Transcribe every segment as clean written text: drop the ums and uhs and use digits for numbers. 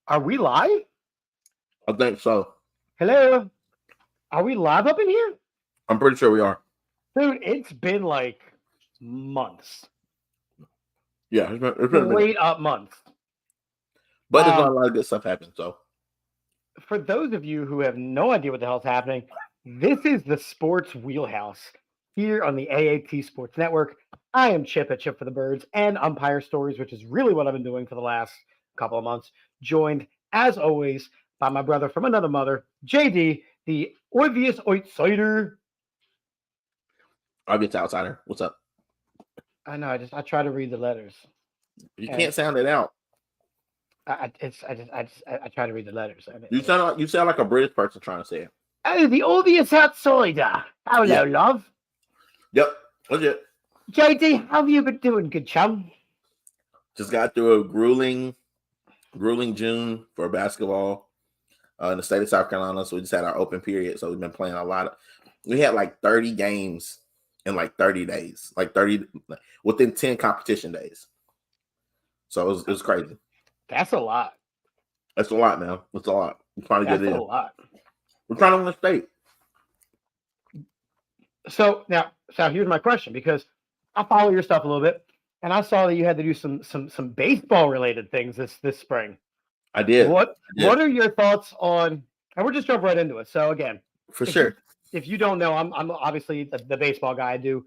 Are we live? I think so. Hello? Are we live up in here? I'm pretty sure we are. Dude, it's been like months. Yeah, it's been a minute. Straight up months. But there's not a lot of good stuff happening. So For those of you who have no idea what the hell's happening, this is the Sports Wheelhouse here on the AAT Sports Network. I am Chip at Chip for the Birds and Umpire Stories, which is really what I've been doing for the last couple of months. Joined, as always, by my brother from another mother, JD, the obvious outsider. I'll get to outsider. What's up? I know. I try to read the letters. You can't sound it out. I try to read the letters. You sound like a British person trying to say it. Oh, the obvious outsider. Hello, Yeah. love. Yep, legit. JD, how have you been doing, good chum? Just got through a grueling June for basketball in the state of South Carolina. So we just had our open period. So we've been playing a lot. We had like 30 games in like 30 days, like 30 within 10 competition days. So it was crazy. That's a lot. That's a lot, man. That's a lot. We're trying to That's get a in. lot. We're trying to win the state. So here's my question, because I follow your stuff a little bit, and I saw that you had to do some baseball related things this spring. I did. What are your thoughts on? And we'll just jump right into it. So again, if you don't know, I'm obviously the baseball guy. I do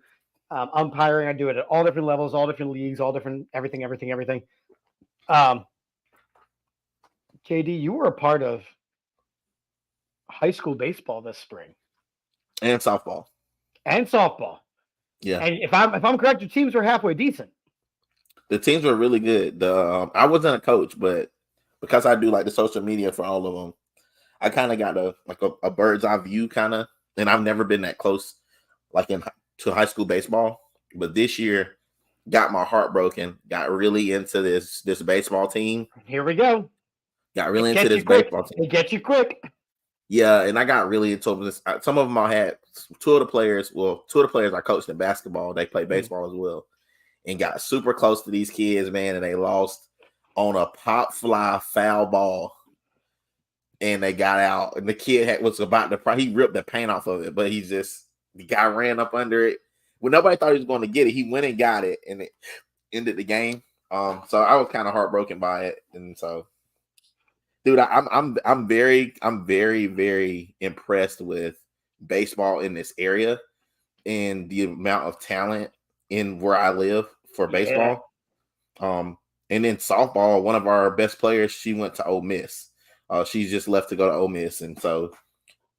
umpiring. I do it at all different levels, all different leagues, all different everything. JD, you were a part of high school baseball this spring and softball. Yeah, and if I'm correct, your teams were halfway decent. The teams were really good. I wasn't a coach, but because I do like the social media for all of them, I kind of got a bird's eye view kind of, and I've never been that close like to high school baseball. But this year, got my heart broken. Got really into this baseball team. Here we go. Got really into this baseball team. It gets you quick. Yeah, and I got really into this. Some of them I had two of the players I coached in basketball. They played baseball as well, and got super close to these kids, man. And they lost on a pop fly foul ball, and they got out. And the kid was about to he ripped the paint off of it, but the guy ran up under it. When nobody thought he was going to get it, he went and got it, and it ended the game. So I was kind of heartbroken by it, and so. Dude, I'm very, very impressed with baseball in this area and the amount of talent in where I live for baseball. And then softball, one of our best players, she went to Ole Miss. She's just left to go to Ole Miss, and so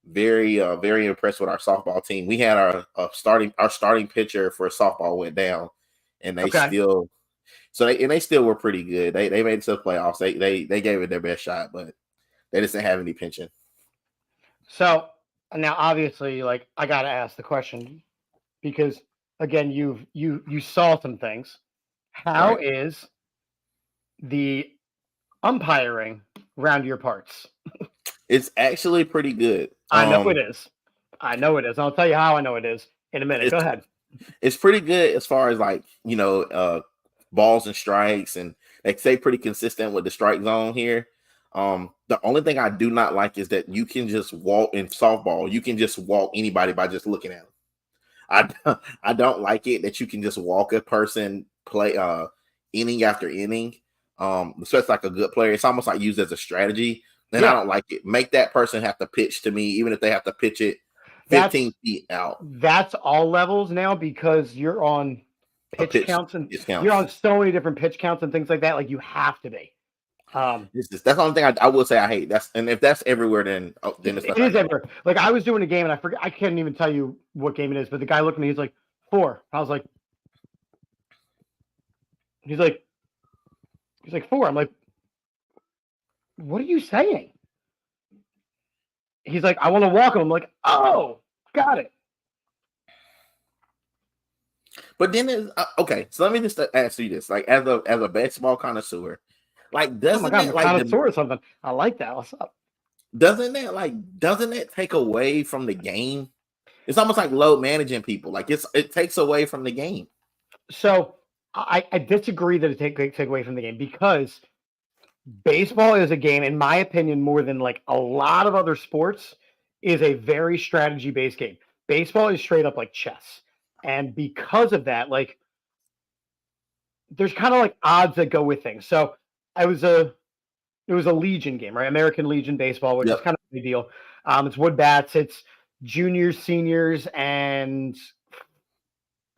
very, very impressed with our softball team. We had our starting pitcher for softball went down, and they still. So they still were pretty good. They made it to the playoffs. They gave it their best shot, but they just didn't have any pension. So now, obviously, like I got to ask the question because again, you saw some things. How is the umpiring around your parts? It's actually pretty good. I know it is. I'll tell you how I know it is in a minute. Go ahead. It's pretty good as far as balls and strikes, and they stay pretty consistent with the strike zone here. The only thing I do not like is that you can just walk in softball. You can just walk anybody by just looking at them. I don't like it that you can just walk a person play inning after inning. Especially like a good player. It's almost like used as a strategy. And I don't like it. Make that person have to pitch to me, even if they have to pitch it 15 feet out. That's all levels now because you're on pitch counts and you're on so many different pitch counts and things like that. Like you have to be. That's the only thing I will say I hate. And if that's everywhere, then it's not. It is everywhere. Like I was doing a game and I forget. I can't even tell you what game it is. But the guy looked at me. He's like 4. I was like, he's like 4. I'm like, what are you saying? He's like, I want to walk him. I'm like, oh, got it. But then okay, so let me just ask you this: like, as a baseball connoisseur, like, doesn't connoisseur or something? I like that. What's up? Doesn't that take away from the game? It's almost like load managing people. Like it takes away from the game. So I disagree that it takes away from the game because Baseball is a game, in my opinion, more than like a lot of other sports, is a very strategy-based game. Baseball is straight up like chess. And because of that, like there's kind of like odds that go with things. So I was a it was a Legion game, right? American Legion baseball, which is Yep. kind of a big deal. It's wood bats, it's juniors, seniors, and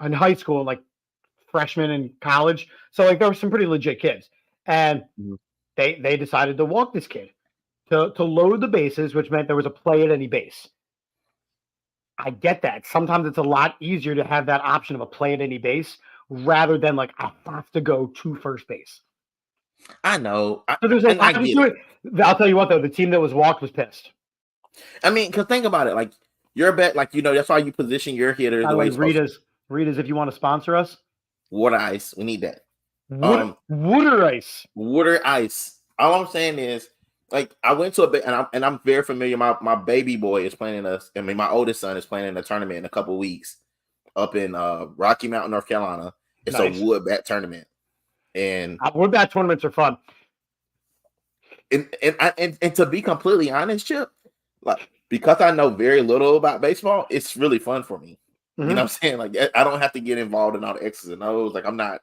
in high school, like freshmen in college. So like there were some pretty legit kids. And Mhm. they decided to walk this kid to load the bases, which meant there was a play at any base. I get that. Sometimes it's a lot easier to have that option of a play at any base rather than like I have to go to first base. I know, So there's a and I lot get to it. it. I'll tell you what though, the team that was walked was pissed. I mean, because think about it, like your bet, like that's why you position your hitter By the the way way, you're supposed to. Rita's, if you want to sponsor us, Water ice, we need that. water ice. Water ice. All I'm saying is, like, I went to a bit, and I'm very familiar. My baby boy is playing us. I mean, my oldest son is playing in a tournament in a couple weeks up in Rocky Mountain, North Carolina. It's a Nice. wood bat tournament, and Wood bat tournaments are fun. and to be completely honest, Chip, like because I know very little about baseball, it's really fun for me. You know what I'm saying? Like I don't have to get involved in all the X's and O's. Like I'm not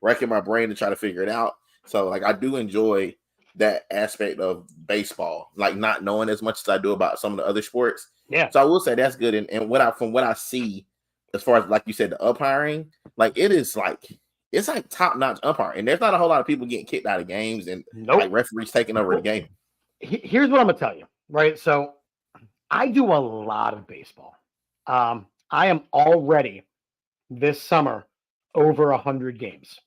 racking my brain to try to figure it out. So like I do enjoy that aspect of baseball, like not knowing as much as I do about some of the other sports. Yeah. So I will say that's good. And from what I see, as far as like you said, the umpiring, like it's like top notch umpiring. And there's not a whole lot of people getting kicked out of games and like referees taking over the game. Here's what I'm gonna tell you, right? So I do a lot of baseball. I am already this summer over 100 games.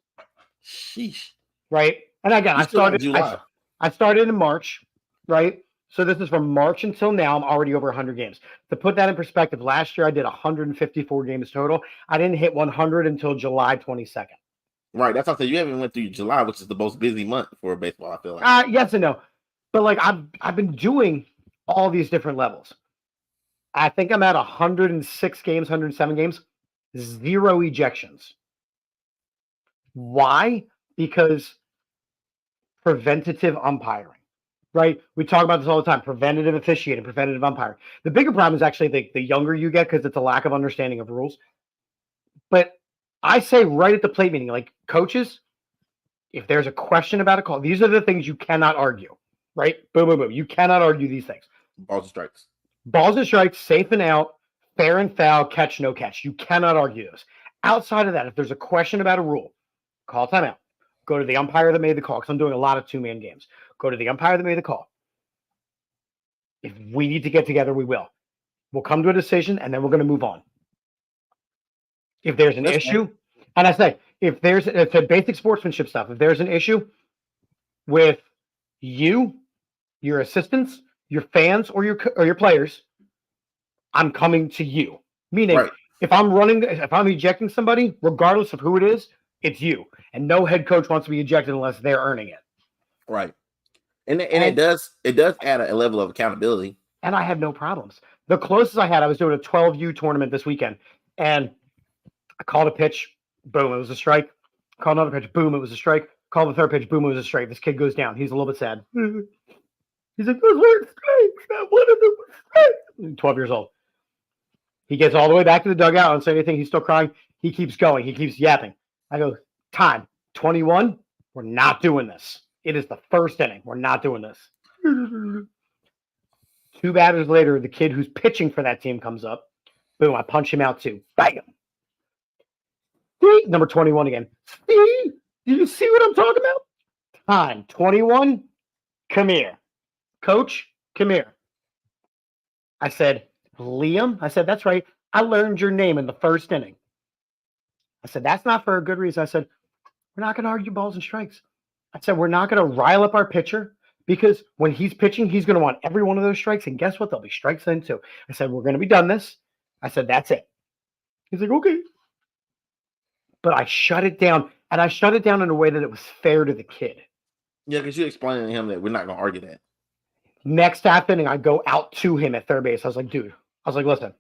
Sheesh. Right. And again, You still got July. I started in March, right? So this is from March until now. I'm already over 100 games. To put that in perspective, last year I did 154 games total. I didn't hit 100 until July 22nd. Right. That's something you haven't went through July, which is the most busy month for baseball, I feel like. Yes and no. But like I've been doing all these different levels. I think I'm at 106 games, 107 games, 0 ejections. Why? Because preventative umpiring, right? We talk about this all the time, preventative officiating, preventative umpiring. The bigger problem is actually the younger you get because it's a lack of understanding of rules. But I say right at the plate meeting, like coaches, if there's a question about a call, these are the things you cannot argue, right? Boom, boom, boom. You cannot argue these things. Balls and strikes. Balls and strikes, safe and out, fair and foul, catch, no catch. You cannot argue those. Outside of that, if there's a question about a rule, call timeout. Go to the umpire that made the call, because I'm doing a lot of two-man games. Go to the umpire that made the call. If we need to get together, we will. We'll come to a decision, and then we're going to move on. If there's an issue, and I say, if there's it's a basic sportsmanship stuff, if there's an issue with you, your assistants, your fans, or your players, I'm coming to you. Meaning, Right. if I'm ejecting somebody, regardless of who it is, it's you. And no head coach wants to be ejected unless they're earning it. Right. And it does add a level of accountability. And I have no problems. The closest I had, I was doing a 12U tournament this weekend, and I called a pitch, boom, it was a strike. Called another pitch, boom, it was a strike. Called the third pitch, boom, it was a strike. This kid goes down. He's a little bit sad. He's like, those weren't strikes. That one of them was strikes. 12 years old. He gets all the way back to the dugout. I don't say anything. He's still crying. He keeps going. He keeps yapping. I go, time, 21. We're not doing this. It is the first inning. We're not doing this. 2 batters later, the kid who's pitching for that team comes up. Boom, I punch him out too. Bang. See? Number 21 again. See? Did you see what I'm talking about? Time, 21. Come here. Coach, come here. I said, Liam? I said, that's right. I learned your name in the first inning. I said, that's not for a good reason. I said, we're not going to argue balls and strikes. I said, we're not going to rile up our pitcher because when he's pitching, he's going to want every one of those strikes. And guess what? There'll be strikes then too. I said, we're going to be done this. I said, that's it. He's like, okay. But I shut it down. And I shut it down in a way that it was fair to the kid. Yeah, because you explained to him that we're not going to argue that. Next half inning, I go out to him at third base. I was like, dude, listen,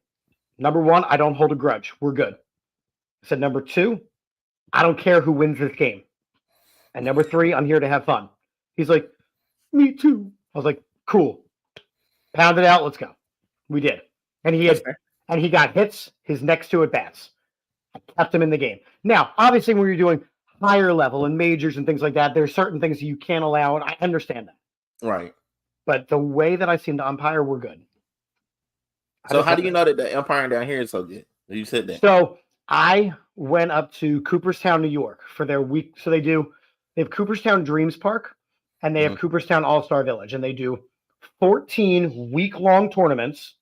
number one, I don't hold a grudge. We're good. I said, number two, I don't care who wins this game. And number three, I'm here to have fun. He's like, me too. I was like, cool. Pound it out. Let's go. We did. And he got hits his next two at bats. I kept him in the game. Now, obviously, when you're doing higher level and majors and things like that, there's certain things you can't allow, and I understand that. Right. But the way that I seem to umpire, we're good. So how do you know that the umpiring down here is so good? You said that. So I went up to Cooperstown, New York for their week. So they have Cooperstown Dreams Park and they have Cooperstown All-Star Village, and they do 14 week-long tournaments.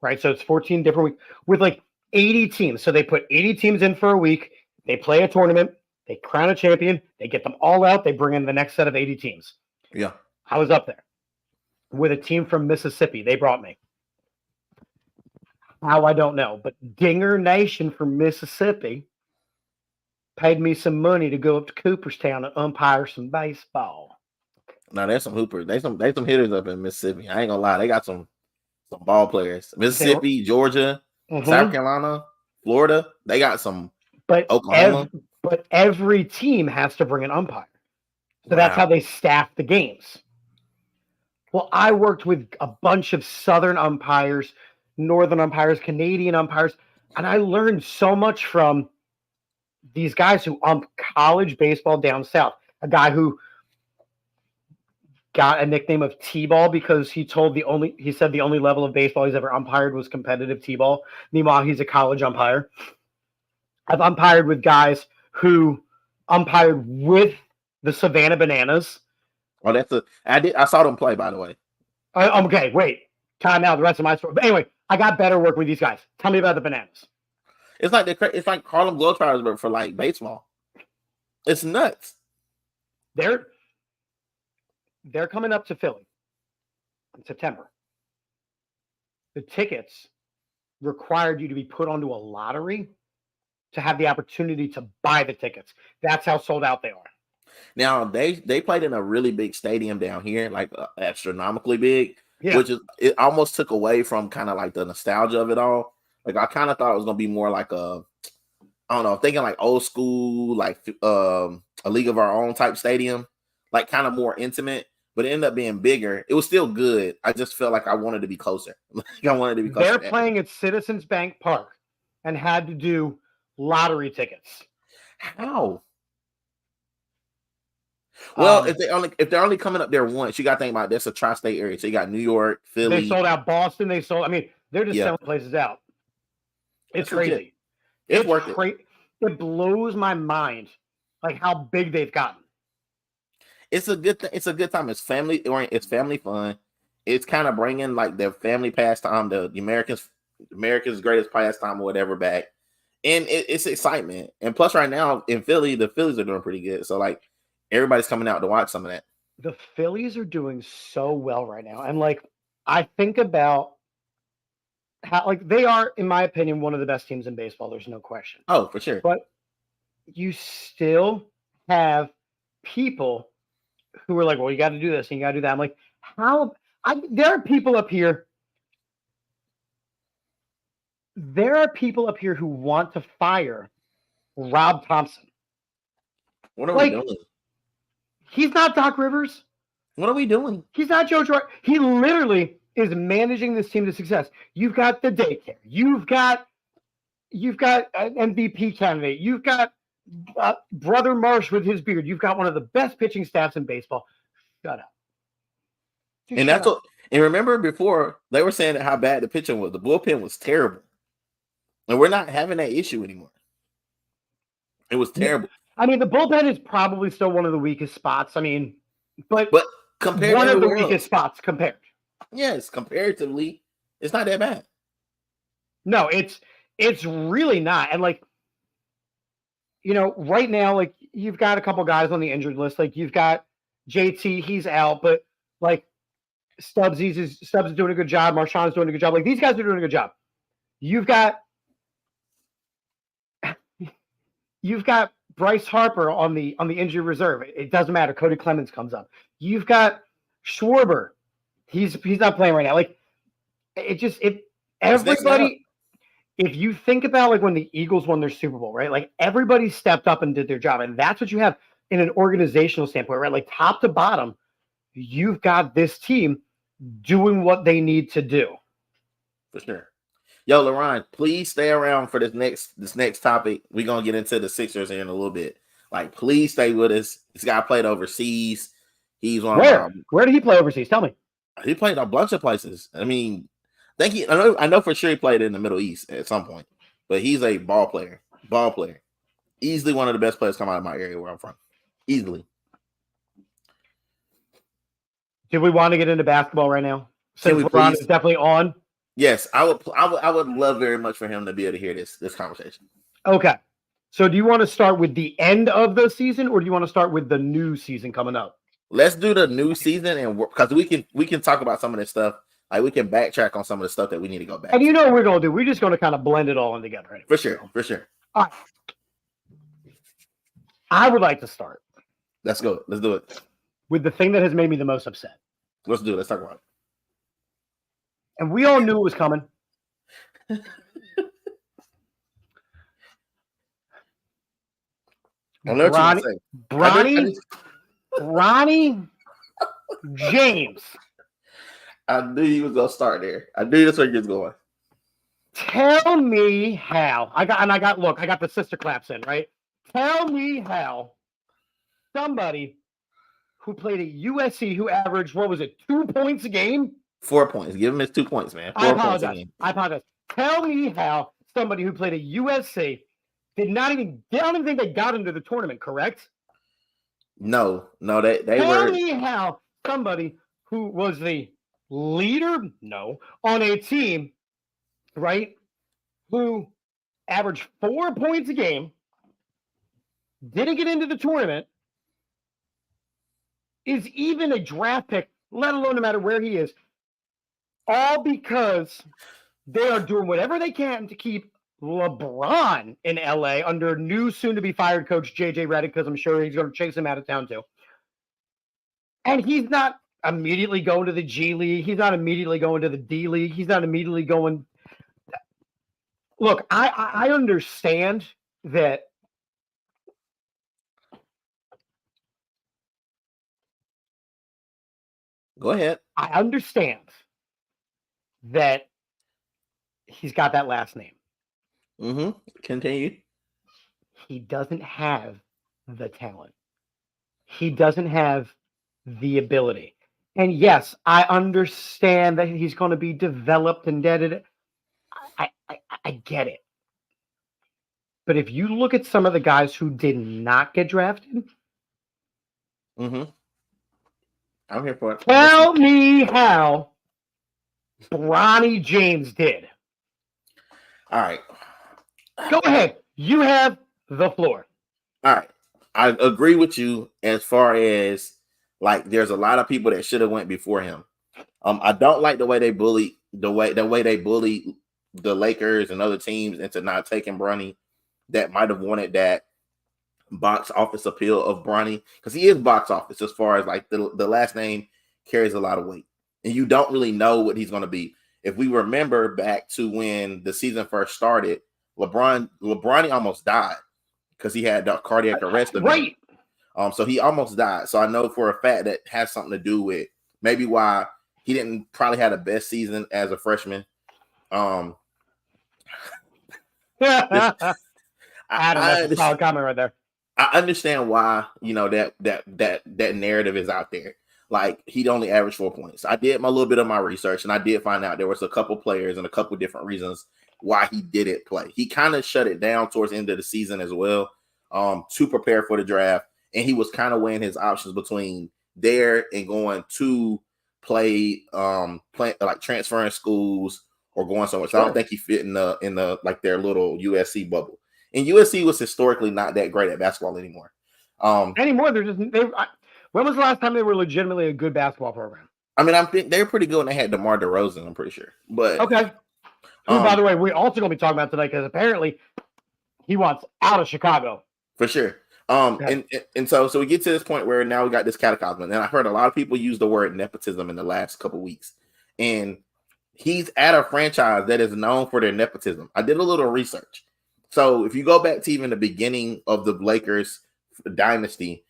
Right. So it's 14 different weeks with like 80 teams. So they put 80 teams in for a week. They play a tournament. They crown a champion. They get them all out. They bring in the next set of 80 teams. Yeah. I was up there with a team from Mississippi. They brought me. How, I don't know. But Dinger Nation from Mississippi paid me some money to go up to Cooperstown and umpire some baseball. Now there's some hoopers. There's some hitters up in Mississippi. I ain't gonna lie. They got some ball players. Mississippi, Georgia, South Carolina, Florida. They got some. But Oklahoma. But every team has to bring an umpire. So that's how they staff the games. Well, I worked with a bunch of Southern umpires, Northern umpires, Canadian umpires, and I learned so much from these guys who ump college baseball down south. A guy who got a nickname of T-ball because he said the only level of baseball he's ever umpired was competitive T-ball. Meanwhile, he's a college umpire. I've umpired with guys who umpired with the Savannah Bananas. Oh, I saw them play, by the way. Okay, wait. Time out. The rest of my story. But anyway, I got better work with these guys. Tell me about the Bananas. It's like Harlem Globetrotters, but for like baseball. It's nuts. They're coming up to Philly in September. The tickets required you to be put onto a lottery to have the opportunity to buy the tickets. That's how sold out they are. Now they played in a really big stadium down here, like astronomically big, which it almost took away from kind of like the nostalgia of it all. Like I kind of thought it was gonna be more like I don't know, thinking like old school, like a League of Our Own type stadium, like kind of more intimate. But it ended up being bigger. It was still good. I just felt like I wanted to be closer. They're playing at Citizens Bank Park and had to do lottery tickets. How? Well, if they're only coming up there once, you got to think about that's a tri-state area. So you got New York, Philly. They sold out Boston. They're just selling places out. It's crazy. It's worth it. It blows my mind, like how big they've gotten. It's a good thing. It's a good time. It's family fun. It's kind of bringing like their family pastime, the America's greatest pastime or whatever back. And it's excitement. And plus right now in Philly, the Phillies are doing pretty good. So like everybody's coming out to watch some of that. The Phillies are doing so well right now. And like I think about how like they are, in my opinion, one of the best teams in baseball. There's no question. Oh, for sure. But you still have people who are like, well, you got to do this and you got to do that. I'm like, there are people up here. There are people up here who want to fire Rob Thompson. What are we doing? He's not Doc Rivers. What are we doing? He's not Joe Girardi. He literally is managing this team to success. You've got the daycare. You've got an MVP candidate. You've got Brother Marsh with his beard. You've got one of the best pitching staffs in baseball. Shut up. And remember before they were saying how bad the pitching was. The bullpen was terrible. And we're not having that issue anymore. It was terrible. I mean, the bullpen is probably still one of the weakest spots. I mean, but compared one to of the weakest spots compared. Yes, comparatively, it's not that bad. No, it's really not. And like, you know, right now, like you've got a couple guys on the injured list. Like you've got JT, he's out, but like Stubbs is doing a good job. Marshawn's doing a good job. Like these guys are doing a good job. You've got Bryce Harper on the injured reserve. It doesn't matter. Cody Clemens comes up. You've got Schwarber. He's not playing right now. Like everybody. If you think about like when the Eagles won their Super Bowl, right? Like everybody stepped up and did their job, and that's what you have. in an organizational standpoint, right? Like top to bottom, you've got this team doing what they need to do. For sure. Yo, LaRon, please stay around for this next topic. We're gonna get into the Sixers here in a little bit. Like, please stay with us. This guy played overseas. He's one of my. Where did he play overseas? Tell me. He played a bunch of places. I mean, I know for sure he played in the Middle East at some point. But he's a ball player. Ball player. Easily one of the best players come out of my area where I'm from. Easily. Do we want to get into basketball right now? Since LeBron is definitely on. Yes, I would love very much for him to be able to hear this conversation. Okay. So do you want to start with the end of the season, or do you want to start with the new season coming up? Let's do the new season, and because we can talk about some of this stuff. Like, we can backtrack on some of the stuff that we need to go back. And you know what we're gonna do? We're just gonna kind of blend it all in together. Anyway. For sure. All right. I would like to start. Let's go. Let's do it. With the thing that has made me the most upset. Let's do it. Let's talk about it. And we all knew it was coming. Bronny James. I knew he was gonna start there. I knew that's where he was going. Tell me how. I got the sister claps in, right? Tell me how somebody who played at USC who averaged, 2 points a game? 4 points. Give him his 2 points, man. I apologize. Tell me how somebody who played at USC I don't even think they got into the tournament, correct? No, they Tell me how somebody who was the leader, on a team, right, who averaged 4 points a game, didn't get into the tournament, is even a draft pick, let alone no matter where he is, all because they are doing whatever they can to keep LeBron in LA under new soon-to-be-fired coach JJ Redick, because I'm sure he's going to chase him out of town too. And he's not immediately going to the G League. He's not immediately going to the D League. He's not immediately going. Look, I understand that. Go ahead. I understand that he's got that last name. Mm-hmm. Continue. He doesn't have the talent. He doesn't have the ability. And yes, I understand that he's going to be developed and dead. I get it. But if you look at some of the guys who did not get drafted, I'm here for it. Tell me how Bronny James did. All right. Go ahead. You have the floor. All right. I agree with you as far as, like, there's a lot of people that should have went before him. I don't like the way they bully the Lakers and other teams into not taking Bronny that might have wanted that box office appeal of Bronny, because he is box office as far as, like, the last name carries a lot of weight, and you don't really know what he's going to be. If we remember back to when the season first started, LeBron almost died because he had cardiac arrest. Right. So he almost died. So I know for a fact that has something to do with maybe why he didn't probably have the best season as a freshman. I don't know. That's a solid comment right there. I understand why, that narrative is out there. Like, he'd only averaged 4 points. I did a little bit of my research, and I did find out there was a couple players and a couple different reasons why he didn't play. He kind of shut it down towards the end of the season as well, to prepare for the draft. And he was kind of weighing his options between there and going to play like transferring schools or going somewhere. So I don't think he fit in the like their little USC bubble. And USC was historically not that great at basketball anymore. When was the last time they were legitimately a good basketball program? I mean, I think they're pretty good when they had DeMar DeRozan, I'm pretty sure. But okay. Who, by the way, we're also going to be talking about tonight because apparently he wants out of Chicago. For sure. And so we get to this point where now we got this cataclysm. And I've heard a lot of people use the word nepotism in the last couple of weeks. And he's at a franchise that is known for their nepotism. I did a little research. So if you go back to even the beginning of the Lakers dynasty,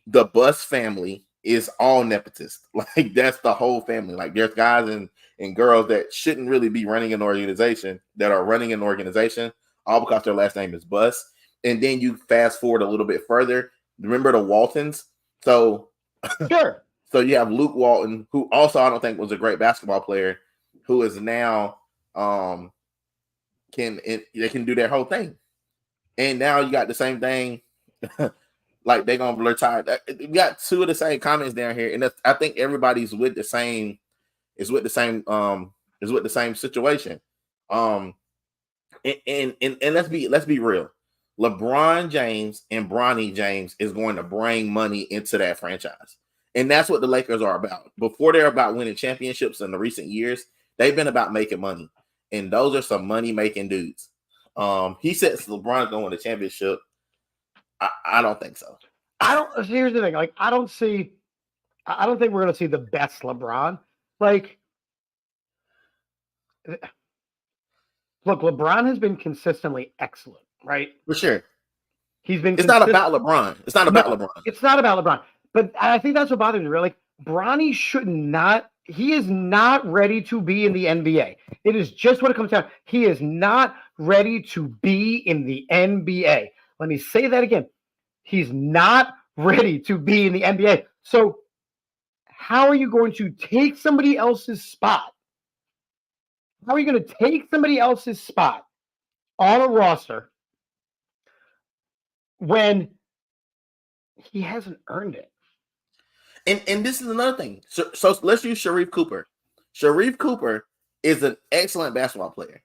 the Bus family is all nepotist. Like that's the whole family. Like there's guys and girls that shouldn't really be running an organization that are running an organization all because their last name is Bus. And then you fast forward a little bit further. Remember the Waltons? So Sure. So you have Luke Walton, who also I don't think was a great basketball player, who is now they can do their whole thing. And now you got the same thing. Like they're gonna retire. We got two of the same comments down here, and I think everybody's with the same situation. And let's be real. LeBron James and Bronny James is going to bring money into that franchise. And that's what the Lakers are about. Before they're about winning championships in the recent years, they've been about making money. And those are some money-making dudes. He says LeBron's going to win the championship. I don't think so. Here's the thing. Like, I don't think we're going to see the best LeBron. Like, look, LeBron has been consistently excellent, right? For sure. He's been. It's not about LeBron. It's not about LeBron. It's not about LeBron. But I think that's what bothers me. Really, Bronny should not. He is not ready to be in the NBA. It is just what it comes down. He is not ready to be in the NBA. Let me say that again. He's not ready to be in the NBA. So how are you going to take somebody else's spot? How are you going to take somebody else's spot on a roster when he hasn't earned it? And this is another thing. So let's use Sharif Cooper. Sharif Cooper is an excellent basketball player.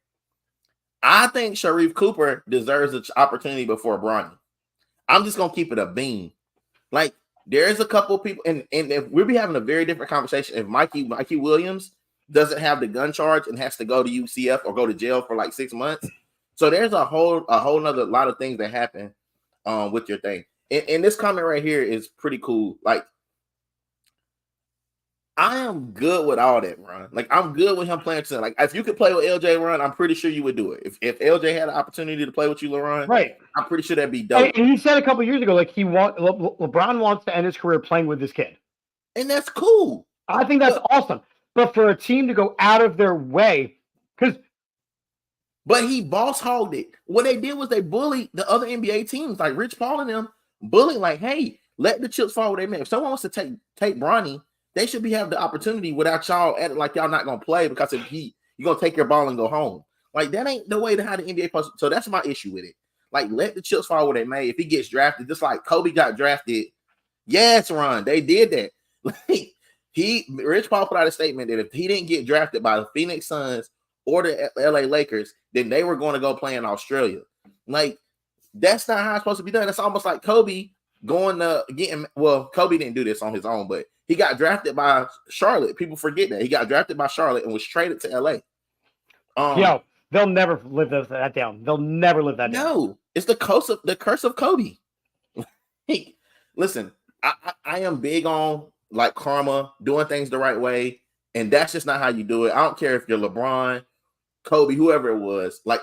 I think Sharif Cooper deserves an opportunity before Bronny. I'm just gonna keep it a beam. Like there's a couple of people, and if we'll be having a very different conversation if Mikey Williams doesn't have the gun charge and has to go to UCF or go to jail for like 6 months. So there's a whole nother lot of things that happen with your thing. And this comment right here is pretty cool. Like I am good with all that, Ron. Like I'm good with him playing. Like if you could play with LJ, Ron, I'm pretty sure you would do it. If LJ had an opportunity to play with you, Ron, right? I'm pretty sure that'd be dope. And he said a couple years ago, like LeBron wants to end his career playing with this kid, and that's cool. I think that's awesome. But for a team to go out of their way, but he boss hogged it. What they did was they bullied the other NBA teams, like Rich Paul and them, bullied like, hey, let the chips fall where they may. If someone wants to take Bronny, they should have the opportunity without y'all acting like y'all not gonna play because if you're gonna take your ball and go home. Like that ain't the way to how the NBA supposed to. So that's my issue with it. Like let the chips fall where they may. If he gets drafted, just like Kobe got drafted, yes, Ron, they did that. Like Rich Paul put out a statement that if he didn't get drafted by the Phoenix Suns or the LA Lakers, then they were going to go play in Australia. Like that's not how it's supposed to be done. It's almost like Kobe going to getting. Well, Kobe didn't do this on his own, but he got drafted by Charlotte. People forget that he got drafted by Charlotte and was traded to LA. They'll never live that down. They'll never live that down. No, it's the curse of Kobe. Hey, listen, I am big on like karma, doing things the right way, and that's just not how you do it. I don't care if you're LeBron, Kobe, whoever it was. Like,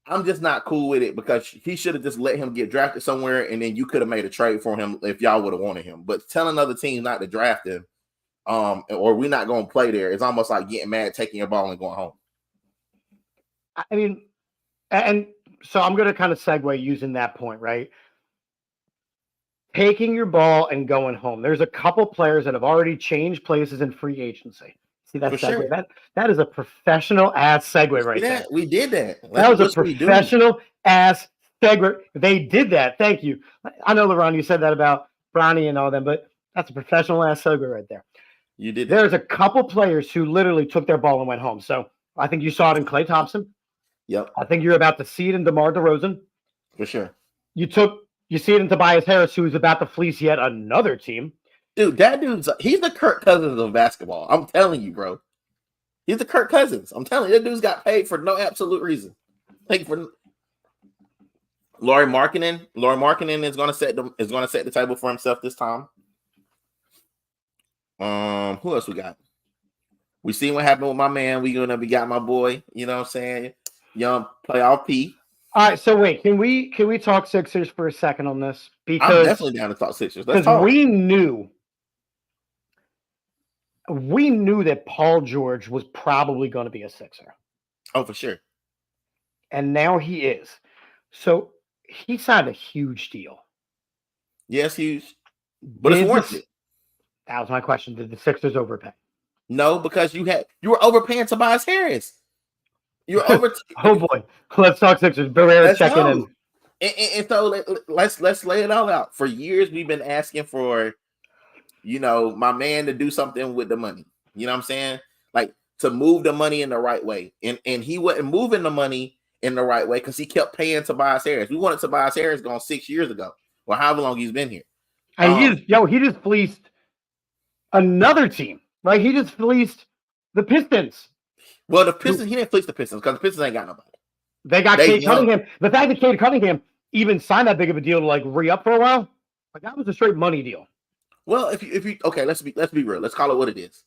I'm just not cool with it because he should have just let him get drafted somewhere, and then you could have made a trade for him if y'all would have wanted him. But telling another team not to draft him, or we're not going to play there, it's almost like getting mad, taking your ball, and going home. I mean, and so I'm going to kind of segue using that point, right? Taking your ball and going home. There's a couple players that have already changed places in free agency. See that For segue? sure. That is a professional ass segue right there. We did that. That was a professional ass segue. They did that. Thank you. I know, LeBron, you said that about Bronny and all them, but that's a professional ass segue right there. You did. There's a couple players who literally took their ball and went home. So I think you saw it in Klay Thompson. Yep. I think you're about to see it in DeMar DeRozan. For sure. You see it in Tobias Harris, who's about to fleece yet another team. Dude, he's the Kirk Cousins of basketball. I'm telling you, bro. He's the Kirk Cousins. I'm telling you, that dude's got paid for no absolute reason. Like for Lauri Markkanen is going to set the table for himself this time. Who else we got? We seen what happened with my man. We got my boy. You know what I'm saying? Young playoff P. All right, so wait, can we talk Sixers for a second on this? I'm Because definitely down to talk Sixers. Let's because talk. we knew that Paul George was probably going to be a Sixer, Oh, for sure. and now he is. So he signed a huge deal. Yes, huge, but it's Did worth the, it. that was my question. Did the Sixers overpay? No, because you were overpaying Tobias Harris. You're over. Oh boy, let's talk Sixers. Barrera's Let's checking go. in. And so let's lay it all out. For years, we've been asking for, my man to do something with the money. You know what I'm saying? Like to move the money in the right way. And he wasn't moving the money in the right way because he kept paying Tobias Harris. We wanted Tobias Harris gone 6 years ago. Well, however long he's been here. And he just fleeced another team. Right? He just fleeced the Pistons. Well, the Pistons, he didn't fleece the Pistons because the Pistons ain't got nobody. They got Cade Cunningham. The fact that Cade Cunningham even signed that big of a deal to like re-up for a while, like that was a straight money deal. Well, if you okay, let's be real. Let's call it what it is.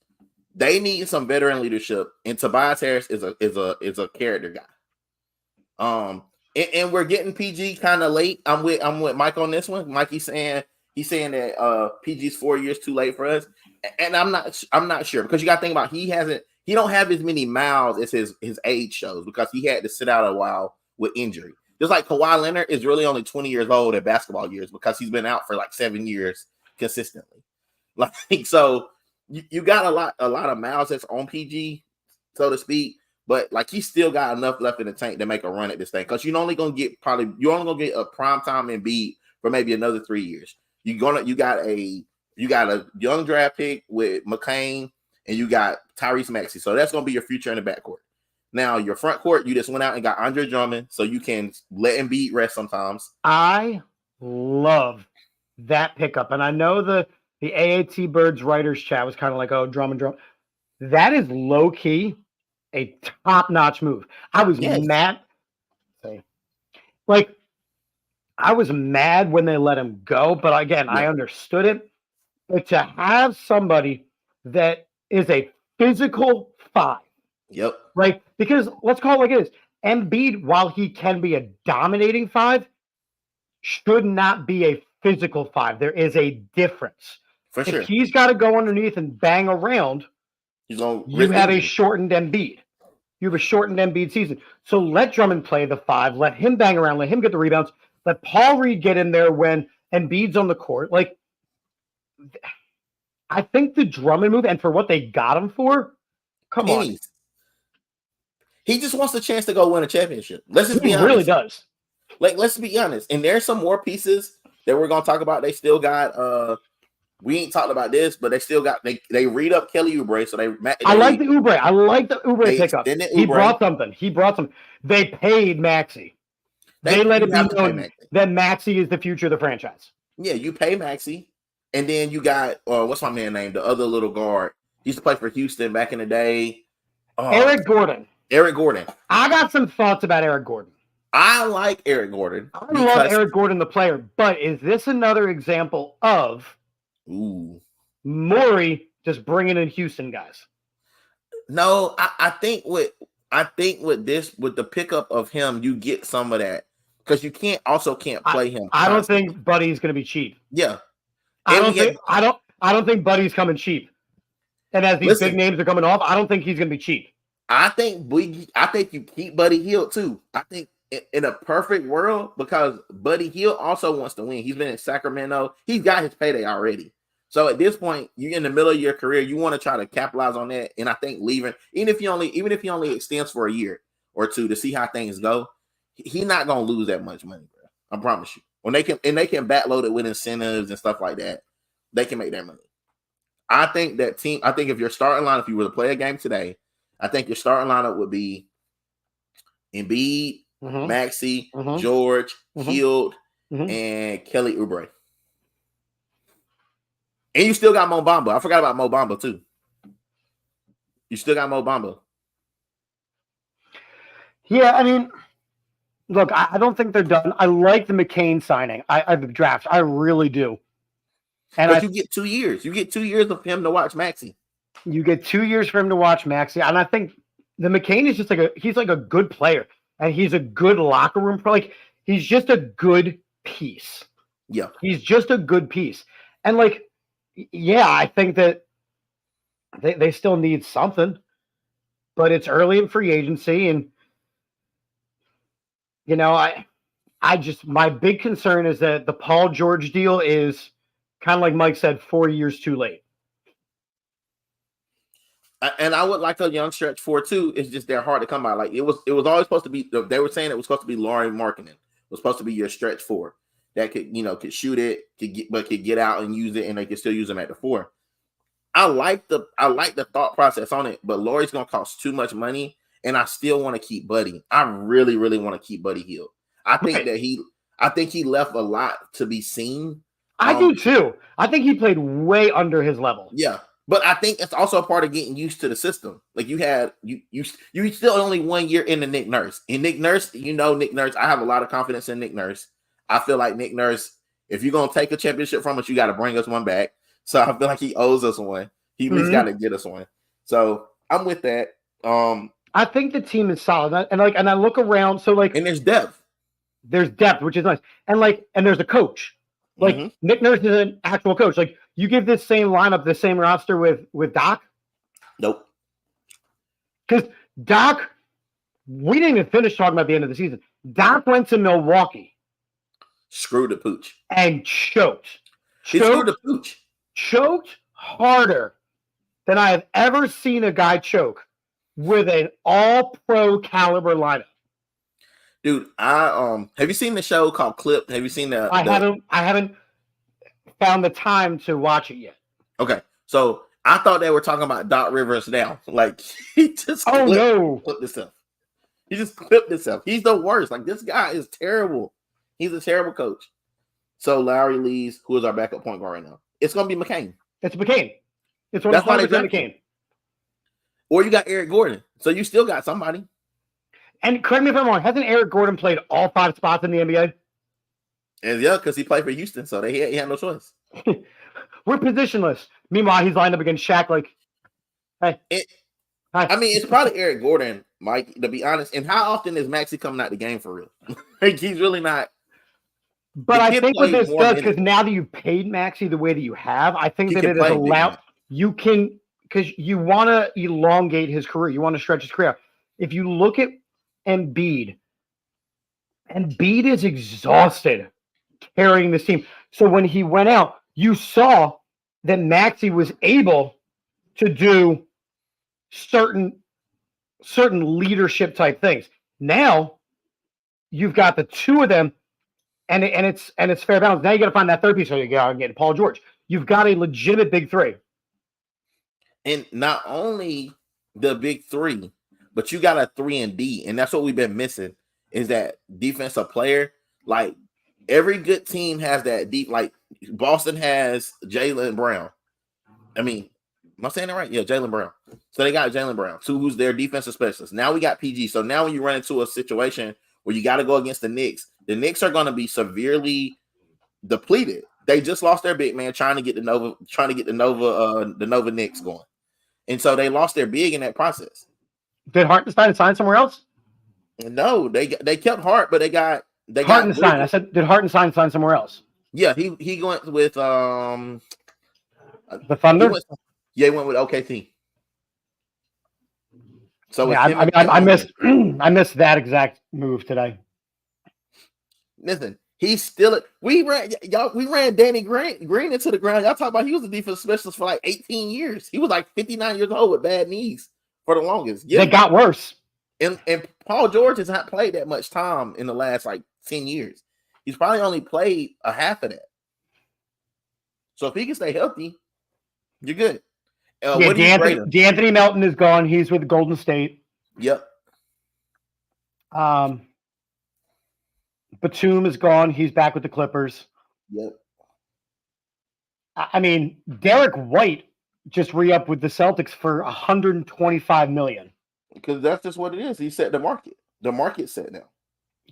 They need some veteran leadership, and Tobias Harris is a character guy. And we're getting PG kind of late. I'm with Mike on this one. Mike, he's saying that PG's 4 years too late for us, and I'm not sure because you got to think about he don't have as many miles as his age shows because he had to sit out a while with injury. Just like Kawhi Leonard is really only 20 years old at basketball years because he's been out for like 7 years consistently. Like so, you got a lot of miles that's on PG, so to speak. But like he's still got enough left in the tank to make a run at this thing because you're only gonna get a prime time Embiid for maybe another 3 years. You got a young draft pick with McCain and you got Tyrese Maxey, so that's gonna be your future in the backcourt. Now your front court, you just went out and got Andre Drummond, so you can let Embiid rest sometimes. I love that pickup, and I know the AAT Birds writers chat was kind of like, oh, Drummond. That is low key a top-notch move. I was mad. Like, I was mad when they let him go, but again, I understood it. But to have somebody that is a physical 5. Yep. Right? Because let's call it like it is. Embiid, while he can be a dominating 5, should not be a physical 5. There is a difference. For sure. If he's got to go underneath and bang around, you have a shortened Embiid. You have a shortened Embiid season. So let Drummond play the 5. Let him bang around. Let him get the rebounds. Let Paul Reed get in there when Embiid's on the court. Like, I think the Drummond move, and for what they got him for, come on. He just wants the chance to go win a championship. Let's just be honest. He really does. Like, let's be honest. And there's some more pieces that we're going to talk about. They still got we ain't talked about this, but they still got they read up Kelly Oubre. So I like the Oubre pickup. He brought something. They paid Maxey. They let it be known that Maxey is the future of the franchise. Yeah, you pay Maxey, and then you got what's my man name? The other little guard. He used to play for Houston back in the day. Eric Gordon. I got some thoughts about Eric Gordon. I like Eric Gordon. I love Eric Gordon, the player, but is this another example of Morey just bringing in Houston guys? No, I think with the pickup of him, you get some of that because you can't play him. I don't think Buddy's going to be cheap. Yeah, I don't think Buddy's coming cheap. And as these big names are coming off, I don't think he's going to be cheap. I think you keep Buddy Hield too. I think in a perfect world, because Buddy Hield also wants to win. He's been in Sacramento. He's got his payday already. So at this point, you're in the middle of your career. You want to try to capitalize on that. And I think leaving, even if he only extends for a year or two to see how things go, he's not gonna lose that much money, bro. I promise you. When they can backload it with incentives and stuff like that, they can make their money. I think if your starting line, if you were to play a game today, I think your starting lineup would be Embiid, Maxey, George, Hield, and Kelly Oubre. And you still got Mo Bamba. I forgot about Mo Bamba too. You still got Mo Bamba. Yeah, I mean, look, I don't think they're done. I like the McCain signing. The draft. I really do. But you get 2 years. You get 2 years of him to watch Maxey. You get 2 years for him to watch Maxey. And I think the McCain is just he's like a good player. and he's a good locker room pro. Like, he's just a good piece. Yeah. He's just a good piece. And, like, yeah, I think that they still need something, but it's early in free agency. And, you know, my big concern is that the Paul George deal is kind of like Mike said, 4 years too late. And I would like a young stretch 4 too. It's just they're hard to come by. Like it was always supposed to be. They were saying it was supposed to be Laurie Markkinen. It was supposed to be your stretch 4 that could shoot it, could get out and use it, and they could still use them at the 4. I like the thought process on it, but Laurie's gonna cost too much money, and I still want to keep Buddy. I really, really want to keep Buddy Hield. I think that he left a lot to be seen. I do too. I think he played way under his level. Yeah, but I think it's also a part of getting used to the system. Like you still only 1 year into Nick Nurse, and Nick Nurse, Nick Nurse. I have a lot of confidence in Nick Nurse. I feel like Nick Nurse, if you're gonna take a championship from us, you got to bring us one back. So I feel like he owes us one. He at least got to get us one. So I'm with that. I think the team is solid, and I look around. So and there's depth. There's depth, which is nice, and there's a coach. Like Nick Nurse is an actual coach. Like you give this same lineup, the same roster with Doc. Nope. Because Doc, we didn't even finish talking about the end of the season. Doc went to Milwaukee, screwed the pooch, and choked. He screwed the pooch. Choked harder than I have ever seen a guy choke with an all-pro caliber lineup. Dude, have you seen the show called Clip? Have you seen that? I haven't found the time to watch it yet. Okay, so I thought they were talking about Doc Rivers now. Like he just clipped himself. He just clipped himself. He's the worst. Like this guy is terrible. He's a terrible coach. So Lowry leaves. Who is our backup point guard right now? It's gonna be McCain. It's McCain. It's 100% McCain. Or you got Eric Gordon. So you still got somebody. And correct me if I'm wrong, hasn't Eric Gordon played all 5 spots in the NBA? And yeah, because he played for Houston, so he had no choice. We're positionless. Meanwhile, he's lined up against Shaq like, hey. Hi. I mean, it's probably Eric Gordon, Mike, to be honest. And how often is Maxey coming out the game for real? Like, he's really not. But I think what this does, because now that you've paid Maxey the way that you have, I think that it is allowed. You can, because you want to elongate his career. You want to stretch his career. If you look at Embiid is exhausted carrying this team. So when he went out, you saw that Maxey was able to do certain leadership type things. Now you've got the two of them, and it's fair balance. Now you got to find that third piece. So you got to get Paul George. You've got a legitimate big three, and not only the big three, but you got a 3-and-D, and that's what we've been missing is that defensive player. Like every good team has that deep. Like Boston has Jaylen Brown. I mean, am I saying it right? Yeah, Jaylen Brown. So they got Jaylen Brown, who's their defensive specialist. Now we got PG. So now when you run into a situation where you got to go against the Knicks are going to be severely depleted. They just lost their big man trying to get the Nova Knicks going, and so they lost their big in that process. Did Hartenstein sign somewhere else? No, they kept Hart, but they got Hartenstein. I said, did Hartenstein sign somewhere else? Yeah, he went with the Thunder. He went with OKC. So yeah, I missed that exact move today. Listen, he's still we ran Danny Green into the ground. Y'all talk about he was a defensive specialist for like 18 years. He was like 59 years old with bad knees for the longest. They got worse. And Paul George has not played that much time in the last like 10 years. He's probably only played a half of that. So if he can stay healthy, you're good. D'Anthony Melton is gone. He's with Golden State. Yep. Batum is gone. He's back with the Clippers. Yep. I mean, Derek White just re-upped with the Celtics for $125 million. Because that's just what it is. He set the market. The market's set now.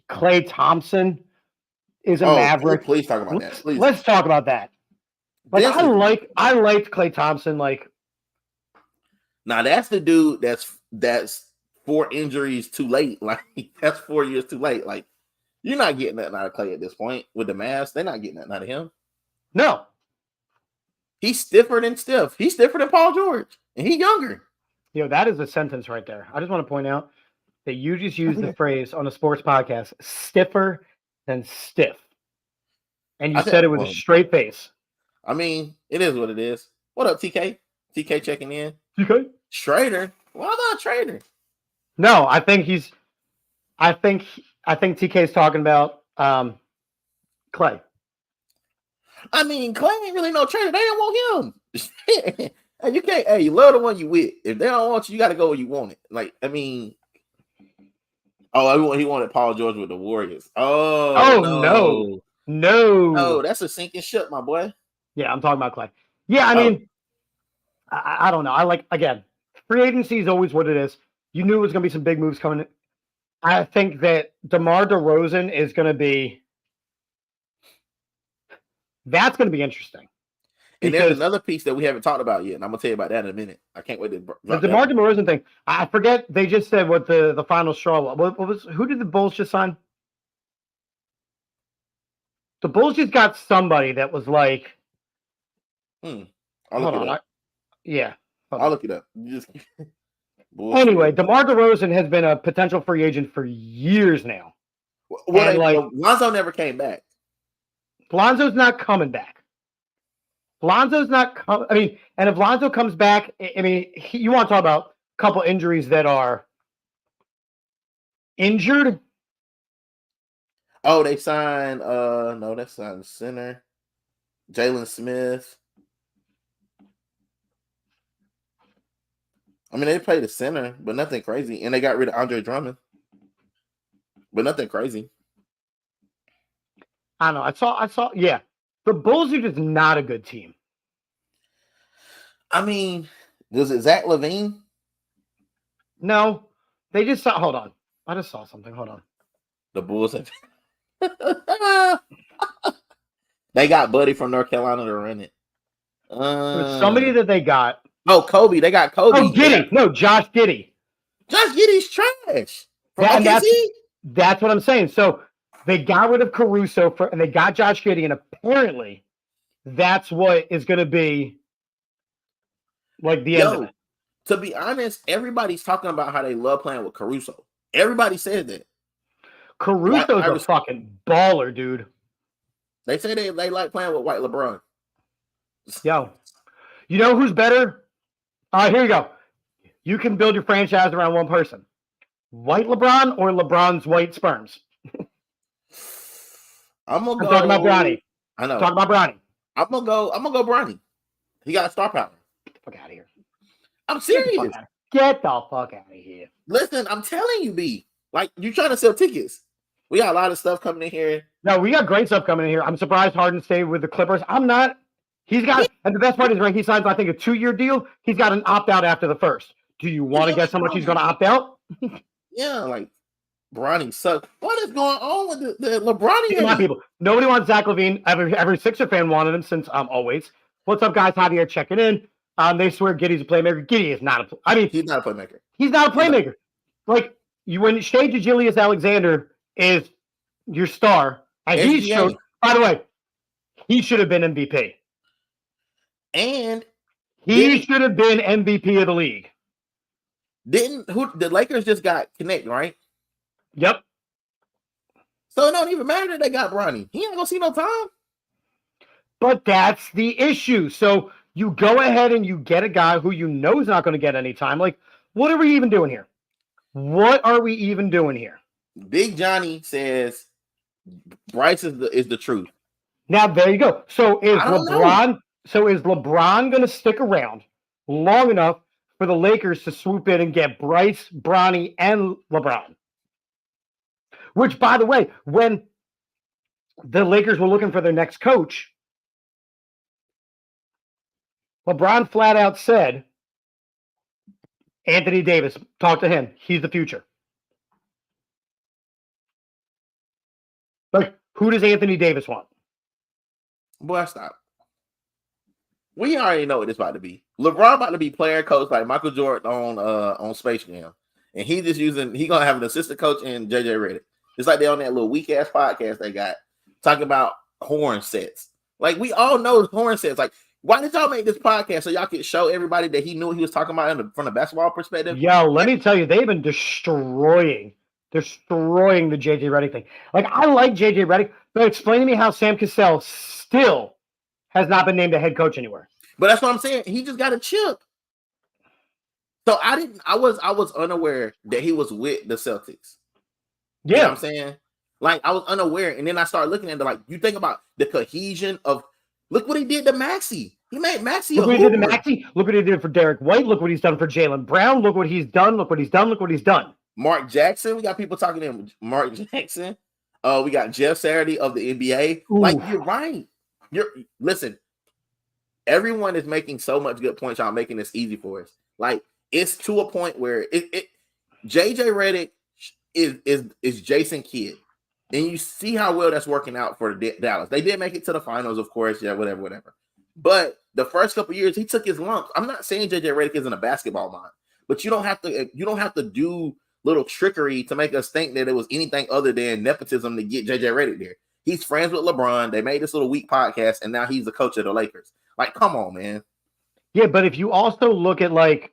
Klay Thompson is a Maverick. Please talk about that. Please. Let's talk about that. Like I liked Klay Thompson. Like, now that's the dude that's 4 injuries too late. Like that's 4 years too late. Like you're not getting nothing out of Clay at this point with the Mavs. They're not getting nothing out of him. No. He's stiffer than Steph. He's stiffer than Paul George, and he's younger. That is a sentence right there. I just want to point out that you just used the phrase on a sports podcast, stiffer than stiff. And you said it with a straight face. I mean, it is what it is. What up, TK? TK checking in. TK? Schrader? Why not Schrader? No, I think TK's talking about Clay. I mean, Clay ain't really no trader. They don't want him. And you can't. Hey, you love the one you with. If they don't want you, you got to go where you want it. Like, I mean, he wanted Paul George with the Warriors. No, that's a sinking ship, my boy. Yeah, I'm talking about Clay. Yeah, I mean, I don't know. I like, again, free agency is always what it is. You knew it was going to be some big moves coming in. I think that DeMar DeRozan is going to be. That's going to be interesting. And there's another piece that we haven't talked about yet, and I'm gonna tell you about that in a minute. I can't wait to drop the DeMar DeRozan thing. I forget. They just said what the final straw was. Who did the Bulls just sign? The Bulls just got somebody that was like. I'll look it up. I'll look it up. Anyway, DeMar DeRozan has been a potential free agent for years now. Lonzo never came back. Lonzo's not coming back. Lonzo's not coming. I mean, and if Lonzo comes back, I mean, you want to talk about a couple injuries that are injured? Oh, they signed. No, they signed center Jalen Smith. I mean, they played the center, but nothing crazy, and they got rid of Andre Drummond, but nothing crazy. I don't know. I saw. Yeah. The Bulls are just not a good team. I mean, was it Zach LaVine? No, they just saw. Hold on, I just saw something. Hold on. The Bulls have. They got Buddy from North Carolina to run it. Somebody that they got. Oh, Kobe. They got Kobe. Oh, Giddey. No, Josh Giddey. Josh Giddey's trash. From OKC? That's what I'm saying. So they got rid of Caruso and they got Josh Giddey, and apparently that's what is going to be like the end of it. To be honest, everybody's talking about how they love playing with Caruso. Everybody said that. Caruso's a fucking baller, dude. They say they like playing with White LeBron. Yo, you know who's better? All right, here you go. You can build your franchise around one person. White LeBron or LeBron's white sperms? I'm talking about Bronny. I know. Talking about Bronny. I'm gonna go Bronny. He got star power. Get the fuck out of here. I'm serious. Get the fuck out of here. Listen, I'm telling you, B. Like, you trying to sell tickets. We got a lot of stuff coming in here. No, we got great stuff coming in here. I'm surprised Harden stayed with the Clippers. I'm not. He's got, and the best part is, right, he signs, I think, a 2-year deal. He's got an opt-out after the first. Do you want to guess how much he's going to opt out? Yeah, like, Bronny sucks. What is going on with the LeBron? People. Nobody wants Zach LaVine. Every Sixer fan wanted him since always. What's up, guys? Javier checking in. They swear Giddey's a playmaker. Giddey is not he's not a playmaker. He's not a playmaker. Like, when Shai Gilgeous-Alexander is your star, and he showed, by the way, he should have been MVP. And he should have been MVP of the league. The Lakers just got Connect, right? Yep. So it don't even matter that they got Bronny. He ain't gonna see no time. But that's the issue. So you go ahead and you get a guy who you know is not going to get any time. Like, what are we even doing here? What are we even doing here? Big Johnny says Bryce is the truth. Now there you go. So is LeBron going to stick around long enough for the Lakers to swoop in and get Bryce, Bronny, and LeBron? Which, by the way, when the Lakers were looking for their next coach, LeBron flat out said, Anthony Davis, talk to him. He's the future. Like, who does Anthony Davis want? Boy, stop. We already know what it's about to be. LeBron about to be player coach like Michael Jordan on Space Jam. and he gonna have an assistant coach in JJ Redick. It's like they on that little weak ass podcast they got talking about horn sets. Like we all know horn sets. Like, why did y'all make this podcast so y'all could show everybody that he knew what he was talking about from the basketball perspective? Yo, let me tell you, they've been destroying the JJ Redick thing. Like, I like JJ Redick, but explain to me how Sam Cassell still has not been named a head coach anywhere. But that's what I'm saying. He just got a chip. So I was unaware that he was with the Celtics. Yeah. You know what I'm saying? Like, I was unaware. And then I started looking at it, like, you think about the cohesion of, look what he did to Maxey. He made Maxey Look what he did to Maxey. Look what he did for Derek White. Look what he's done for Jaylen Brown. Look what he's done. Look what he's done. Look what he's done. Mark Jackson. We got people talking to him. Mark Jackson. We got Jeff Saturday of the NBA. Ooh. Like, you're right. Listen, everyone is making so much good points. Y'all making this easy for us. Like, it's to a point where JJ Redick is Jason Kidd. And you see how well that's working out for Dallas. They did make it to the finals, of course. Yeah, whatever. But the first couple years, he took his lumps. I'm not saying JJ Redick isn't a basketball mind, but you don't have to do little trickery to make us think that it was anything other than nepotism to get JJ Redick there. He's friends with LeBron. They made this little weak podcast, and now he's the coach of the Lakers. Like, come on, man. Yeah, but if you also look at like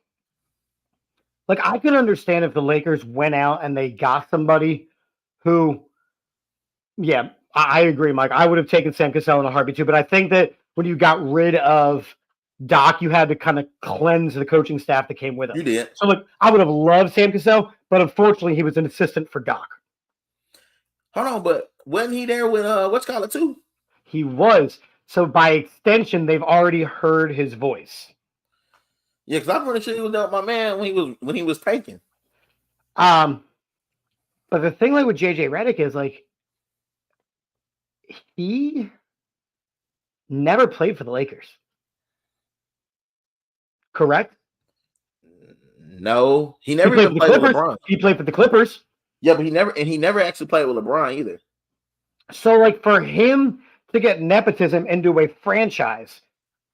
I can understand if the Lakers went out and they got somebody who, yeah, I agree, Mike. I would have taken Sam Cassell in a heartbeat too, but I think that when you got rid of Doc, you had to kind of cleanse the coaching staff that came with him. You did. So, look, I would have loved Sam Cassell, but unfortunately, he was an assistant for Doc. Hold on, but wasn't he there with what's called it too? He was. So by extension, they've already heard his voice. Yeah, because I'm pretty sure he was my man when he was taken. But the thing like with JJ Redick is like he never played for the Lakers. Correct? No, he never even played with LeBron. He played for the Clippers. Yeah, but he never actually played with LeBron either. So, like, for him to get nepotism into a franchise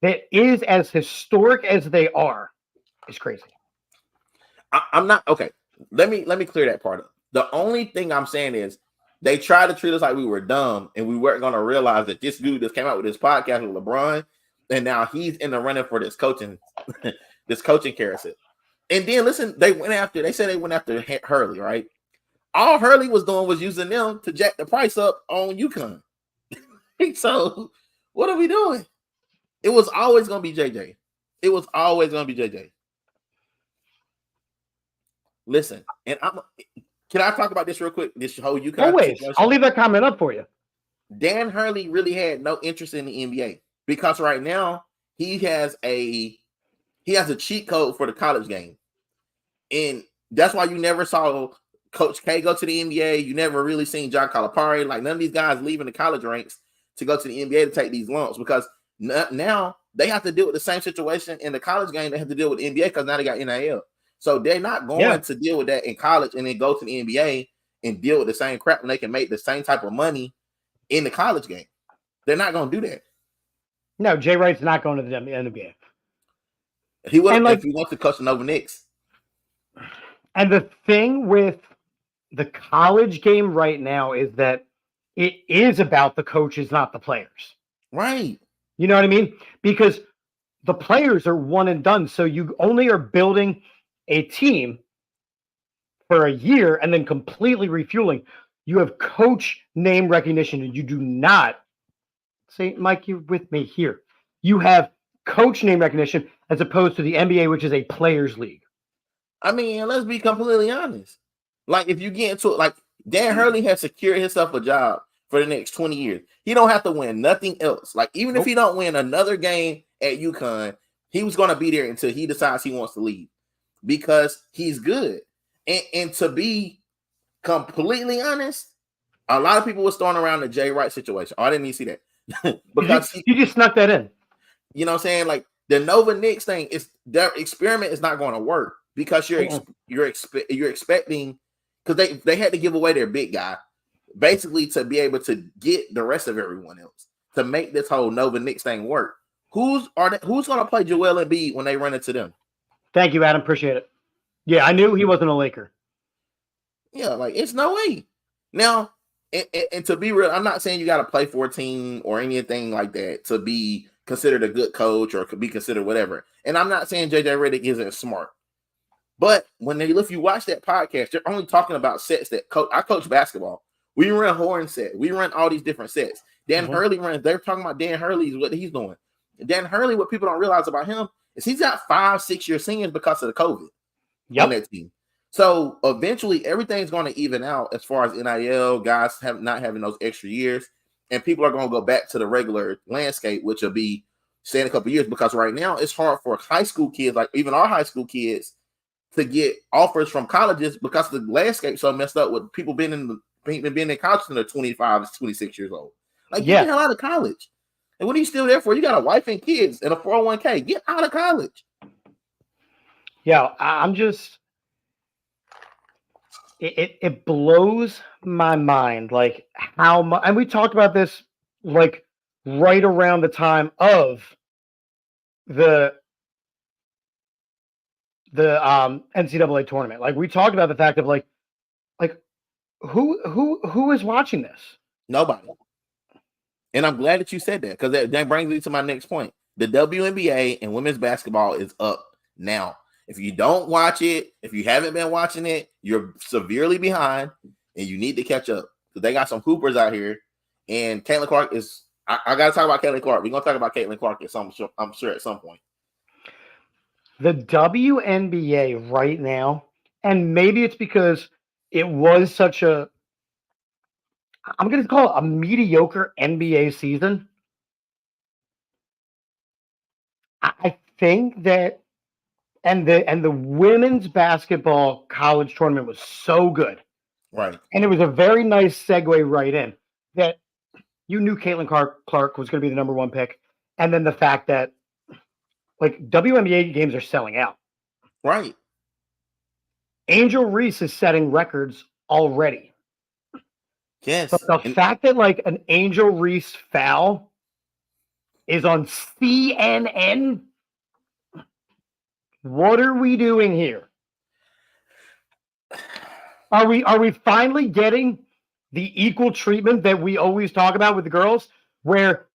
that is as historic as they are is crazy. I'm not okay. Let me clear that part up. The only thing I'm saying is they tried to treat us like we were dumb, and we weren't going to realize that this dude just came out with this podcast with LeBron, and now he's in the running for this coaching carousel. And then listen, they said they went after Hurley, right? All Hurley was doing was using them to jack the price up on UConn. So what are we doing? It was always going to be JJ. It was always going to be JJ. Listen, and can I talk about this real quick? This whole UConn always. I'll leave that comment up for you. Dan Hurley really had no interest in the NBA because right now he has a cheat code for the college game. And that's why you never saw Coach K go to the NBA. You never really seen John Calipari. Like, none of these guys leaving the college ranks to go to the NBA to take these lumps because now they have to deal with the same situation in the college game they have to deal with the NBA because now they got NIL. So they're not going to deal with that in college and then go to the NBA and deal with the same crap when they can make the same type of money in the college game. They're not going to do that. No, Jay Wright's not going to the NBA. He would if he wants to coach the Nova Knicks. And the thing with the college game right now is that it is about the coaches, not the players. Right. You know what I mean? Because the players are one and done. So you only are building a team for a year and then completely refueling. You have coach name recognition, and you do not say, Mike, you're with me here. You have coach name recognition as opposed to the NBA, which is a players league. I mean, let's be completely honest. Like, if you get into it, like Dan Hurley has secured himself a job for the next 20 years. He don't have to win nothing else. Like, even if he don't win another game at UConn, he was going to be there until he decides he wants to leave because he's good. And to be completely honest, a lot of people was throwing around the Jay Wright situation. Oh, I didn't even see that. Because you just snuck that in. You know what I'm saying? Like, the Nova Knicks thing, is their experiment is not going to work because you're expecting, because they had to give away their big guy basically to be able to get the rest of everyone else to make this whole Nova Knicks thing work. Who's going to play Joel Embiid when they run into them? Thank you, Adam. Appreciate it. Yeah, I knew he wasn't a Laker. Yeah, like it's no way. Now, and to be real, I'm not saying you got to play for a team or anything like that to be considered a good coach or could be considered whatever. And I'm not saying JJ Redick isn't smart, but if you watch that podcast, they're only talking about sets that I coach basketball. We run horn set, we run all these different sets. Dan Hurley runs. They're talking about Dan Hurley's what he's doing. Dan Hurley, what people don't realize about him is he's got 5-6 year seniors because of the COVID on that team. So eventually everything's going to even out as far as NIL, guys not having those extra years, and people are going to go back to the regular landscape, which will be say in a couple of years, because right now it's hard for high school kids, like even our high school kids, to get offers from colleges because the landscape's so messed up with people being in college when they're 25 to 26 years old. Like, get the hell out of college. And what are you still there for? You got a wife and kids and a 401k. Get out of college. Yeah, I'm just it blows my mind, like how much, and we talked about this like right around the time of the NCAA tournament. Like we talked about the fact of like who is watching this? Nobody. And I'm glad that you said that, because that brings me to my next point. The WNBA and women's basketball is up now. If you don't watch it, if you haven't been watching it, you're severely behind and you need to catch up, because they got some hoopers out here. And Caitlin Clark is, I got to talk about Caitlin Clark. We're going to talk about Caitlin Clark I'm sure at some point. The WNBA right now, and maybe it's because it was such a, I'm going to call it a mediocre NBA season. I think that, and the women's basketball college tournament was so good. Right. And it was a very nice segue right in that you knew Caitlin Clark was going to be the number one pick. And then the fact that like WNBA games are selling out. Right. Angel Reese is setting records already. Yes. But the fact that like an Angel Reese foul is on CNN, what are we doing here? Are we finally getting the equal treatment that we always talk about with the girls, where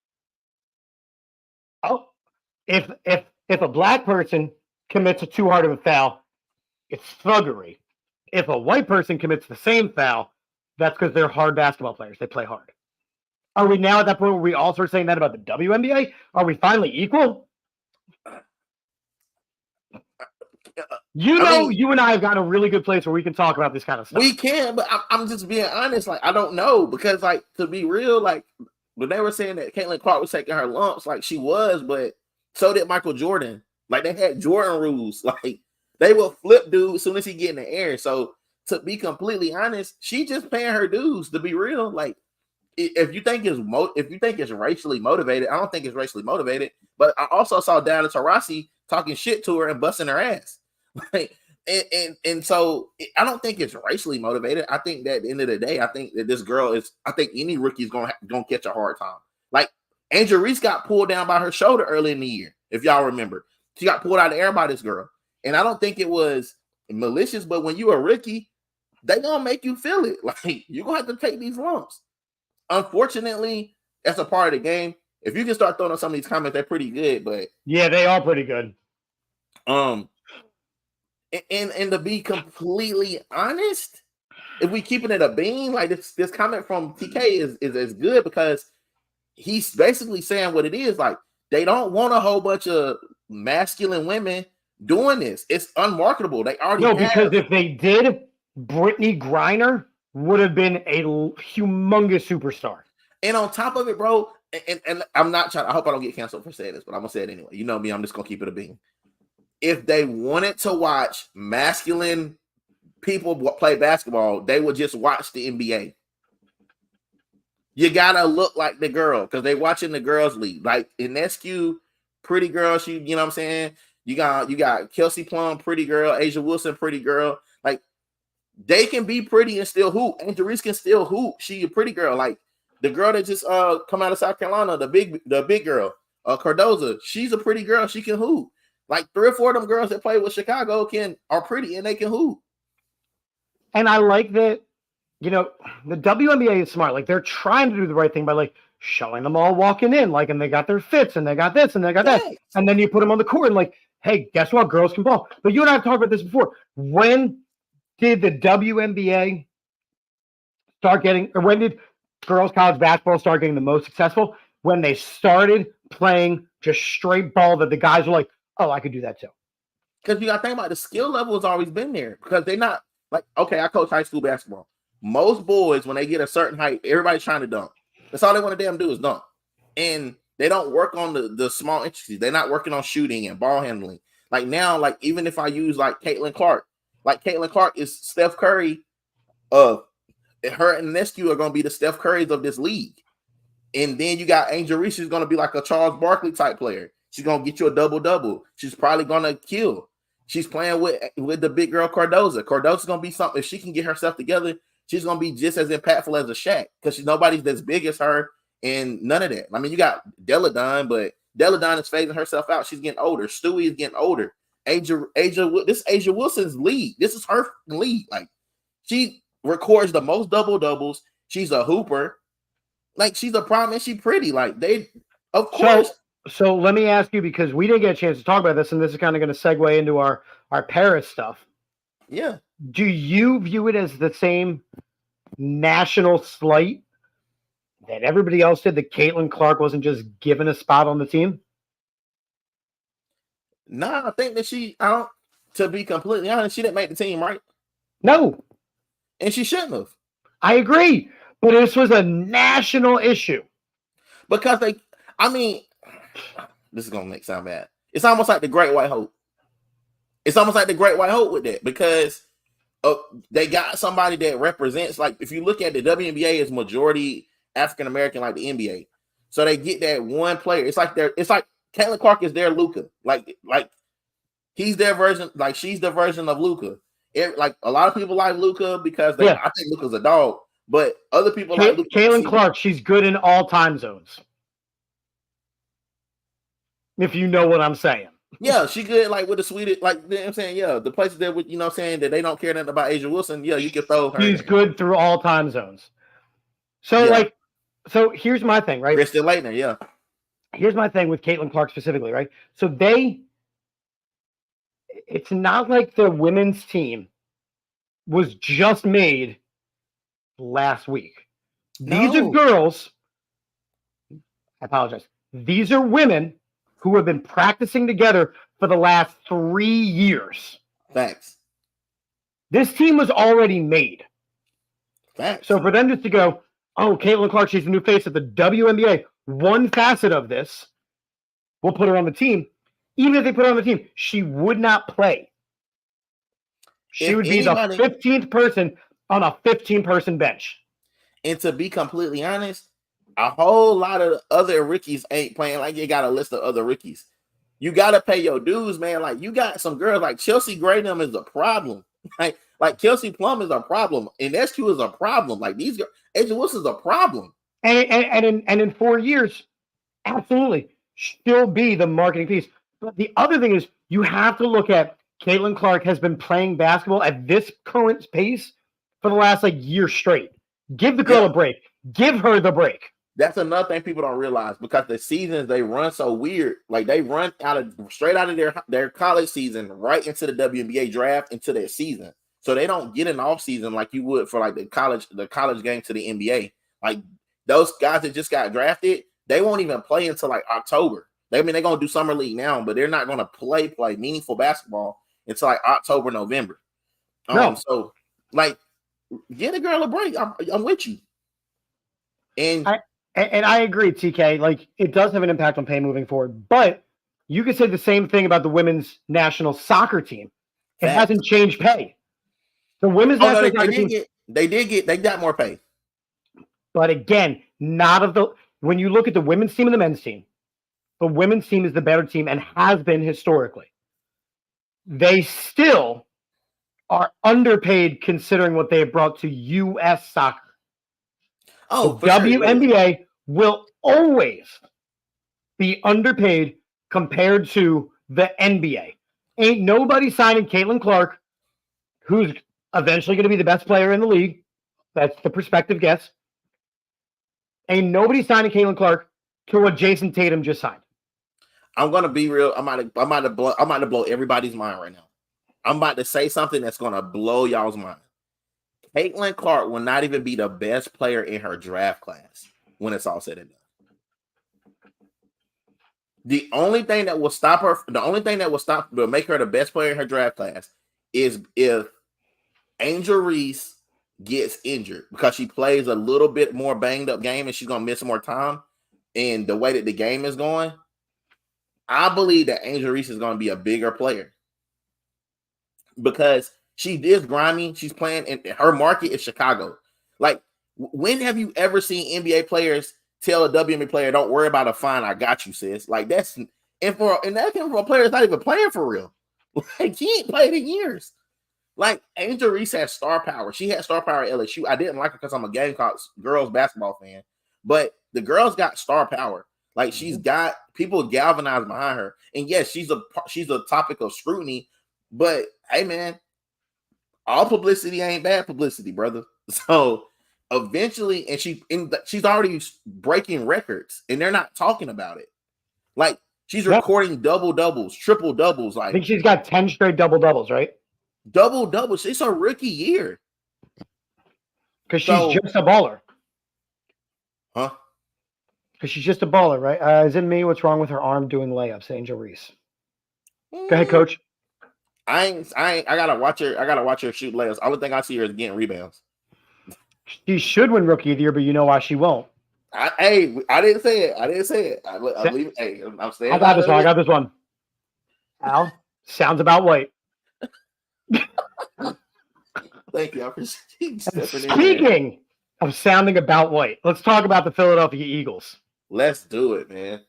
if a black person commits a too hard of a foul, it's thuggery. If a white person commits the same foul, that's because they're hard basketball players. They play hard. Are we now at that point where we all start saying that about the WNBA? Are we finally equal? You and I have got a really good place where we can talk about this kind of stuff. We can, but I'm just being honest. Like, I don't know, because, like, to be real, like, when they were saying that Caitlin Clark was taking her lumps, like she was, but so did Michael Jordan. Like, they had Jordan rules. Like, they will flip dude as soon as he get in the air. So, to be completely honest, she just paying her dues. To be real, like, if you think it's racially motivated, I don't think it's racially motivated. But I also saw Diana Taurasi talking shit to her and busting her ass. Like, and so I don't think it's racially motivated. I think that at the end of the day, I think that this girl is. I think any rookie is gonna catch a hard time. Like, Angel Reese got pulled down by her shoulder early in the year, if y'all remember. She got pulled out of the air by this girl, and I don't think it was malicious. But when you're a rookie, they gonna make you feel it. Like, you're gonna have to take these lumps. Unfortunately, that's a part of the game. If you can start throwing on some of these comments, they're pretty good. But yeah, they are pretty good. And to be completely honest, if we keeping it a bean, like this comment from TK is as good, because he's basically saying what it is. Like, they don't want a whole bunch of masculine women doing this. It's unmarketable. They already because if they did, Brittany Griner would have been a humongous superstar. And on top of it, bro, and I'm not trying. I hope I don't get canceled for saying this, but I'm gonna say it anyway. You know me, I'm just gonna keep it a bean. If they wanted to watch masculine people play basketball, they would just watch the NBA. You gotta look like the girl, because they watching the girls league. Like in SQ, pretty girl. You know what I'm saying? You got Kelsey Plum, pretty girl. Asia Wilson, pretty girl. Like, they can be pretty and still hoop. Angel Reese can still hoop. She a pretty girl. Like the girl that just come out of South Carolina, the big girl, Cardoza. She's a pretty girl. She can hoop. Like 3 or 4 of them girls that play with Chicago are pretty and they can hoop. And I like that, the WNBA is smart. Like, they're trying to do the right thing by, like, showing them all walking in, like, and they got their fits, and they got this, and they got that. And then you put them on the court, and, like, hey, guess what? Girls can ball. But you and I have talked about this before. When did the WNBA when did girls college basketball start getting the most successful? When they started playing just straight ball that the guys were like, oh, I could do that too. Because you got to think about the skill level has always been there. Because they're not like, okay, I coach high school basketball. Most boys, when they get a certain height, everybody's trying to dunk. That's all they want to damn do is dunk. And they don't work on the small intricacies. They're not working on shooting and ball handling. Like now, like even if I use like Caitlin Clark is Steph Curry. Her and Nescu are going to be the Steph Currys of this league. And then you got Angel Reese, who's going to be like a Charles Barkley type player. She's going to get you a double-double. She's probably going to kill. She's playing with the big girl Cardoza. Cardoza's going to be something. If she can get herself together, she's going to be just as impactful as a Shaq because nobody's as big as her and none of that. I mean, you got Deladon, but Deladon is phasing herself out. She's getting older. Stewie is getting older. This Asia Wilson's league. This is her league. Like, she records the most double-doubles. She's a hooper. Like, she's a problem and she's pretty. Like, of course. So let me ask you, because we didn't get a chance to talk about this, and this is kind of going to segue into our Paris stuff. Yeah. Do you view it as the same national slight that everybody else did, that Caitlin Clark wasn't just given a spot on the team? Nah, I think that to be completely honest, she didn't make the team, right? No. And she shouldn't have. I agree. But this was a national issue. Because this is going to make sound bad. It's almost like the Great White Hope. It's almost like the Great White Hope with that because they got somebody that represents, like, if you look at the WNBA is majority African-American like the NBA. So they get that one player. It's like Caitlin Clark is their Luka. Like he's their version, like she's the version of Luka. Like a lot of people like Luka because I think Luka's a dog, but other people like Luka. Caitlin Clark, she's good in all time zones. If you know what I'm saying. Yeah, she good like with the sweetest, like, you know what I'm saying? Yeah, the places that, you know what I'm saying, that they don't care nothing about Asia Wilson, yeah, you can throw her. She's good through all time zones. So, so here's my thing, right? Kristen Leitner, yeah. Here's my thing with Caitlin Clark specifically, right? So it's not like the women's team was just made last week. These are girls. I apologize. These are women who have been practicing together for the last 3 years. Facts. This team was already made. Facts. So for them just to go, oh, Caitlin Clark, she's the new face of the WNBA. One facet of this, we'll put her on the team. Even if they put her on the team, she would not play. She would be the 15th person on a 15-person bench. And to be completely honest, a whole lot of other rookies ain't playing. Like, you got a list of other rookies. You got to pay your dues, man. Like, you got some girls like Chelsea Gradham is a problem. Like Kelsey Plum is a problem. And SQ is a problem. Like, these girls, Asia Wilson's a problem. And in 4 years, absolutely, she'll be the marketing piece. But the other thing is, you have to look at Caitlin Clark has been playing basketball at this current pace for the last year straight. Give the girl a break. Give her the break. That's another thing people don't realize, because the seasons they run so weird. Like, they run straight out of their college season right into the WNBA draft into their season. So they don't get an off season like you would for like the college game to the NBA. Like, those guys that just got drafted, they won't even play until like October. They're going to do summer league now, but they're not going to play meaningful basketball until like October, November. No. So, like, get a girl a break. I'm with you. And I agree, TK. Like, it does have an impact on pay moving forward, but you could say the same thing about the women's national soccer team. It hasn't changed pay. The women's national soccer team, they got more pay. But again, when you look at the women's team and the men's team, the women's team is the better team and has been historically. They still are underpaid considering what they have brought to U.S. soccer. Oh, the WNBA will always be underpaid compared to the NBA. Ain't nobody signing Caitlin Clark, who's eventually going to be the best player in the league. That's the prospective guess. Ain't nobody signing Caitlin Clark to what Jason Tatum just signed. I'm gonna be real. I'm about to blow everybody's mind right now. I'm about to say something that's gonna blow y'all's mind. Caitlin Clark will not even be the best player in her draft class when it's all said and done. The only thing that will stop her, will make her the best player in her draft class is if Angel Reese gets injured because she plays a little bit more banged up game and she's gonna miss more time. And the way that the game is going, I believe that Angel Reese is gonna be a bigger player because she is grimy. She's playing in her market is Chicago. Like, when have you ever seen NBA players tell a WNBA player, "Don't worry about a fine, I got you, sis"? Like, that's and that came from a player that's not even playing for real. Like, he ain't played in years. Like, Angel Reese has star power. She had star power at LSU. I didn't like her because I'm a Gamecocks girls basketball fan, but the girl's got star power. Like, she's got people galvanized behind her. And yes, she's a topic of scrutiny, but hey, man, all publicity ain't bad publicity, brother. So eventually, and she's already breaking records, and they're not talking about it. Like, she's recording double doubles, triple doubles. Like, I think she's got 10 straight double doubles, right? Double doubles. It's a rookie year. Because she's just a baller. Huh? Because she's just a baller, right? Is it me? What's wrong with her arm doing layups, Angel Reese? Go ahead, coach. I gotta watch her. I gotta watch her shoot layups. I would think I see her as getting rebounds. She should win rookie of the year, but you know why she won't. I didn't say it. I didn't say it. I'm leaving. Hey, I'm saying. I got this one. Al, sounds about white. Thank you. I appreciate Speaking of sounding about white, let's talk about the Philadelphia Eagles. Let's do it, man.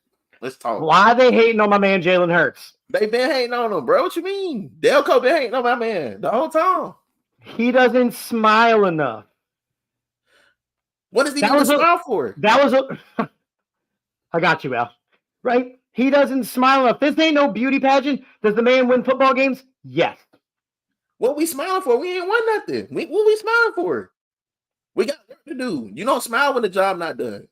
Let's talk. Why are they hating on my man Jalen Hurts? They been hating on him, bro. What you mean? Delco been hating on my man the whole time. He doesn't smile enough. What does he need to smile for? I got you, Al. Right? He doesn't smile enough. This ain't no beauty pageant. Does the man win football games? Yes. What we smiling for? We ain't won nothing. What we smiling for? We got work to do. You don't smile when the job not done.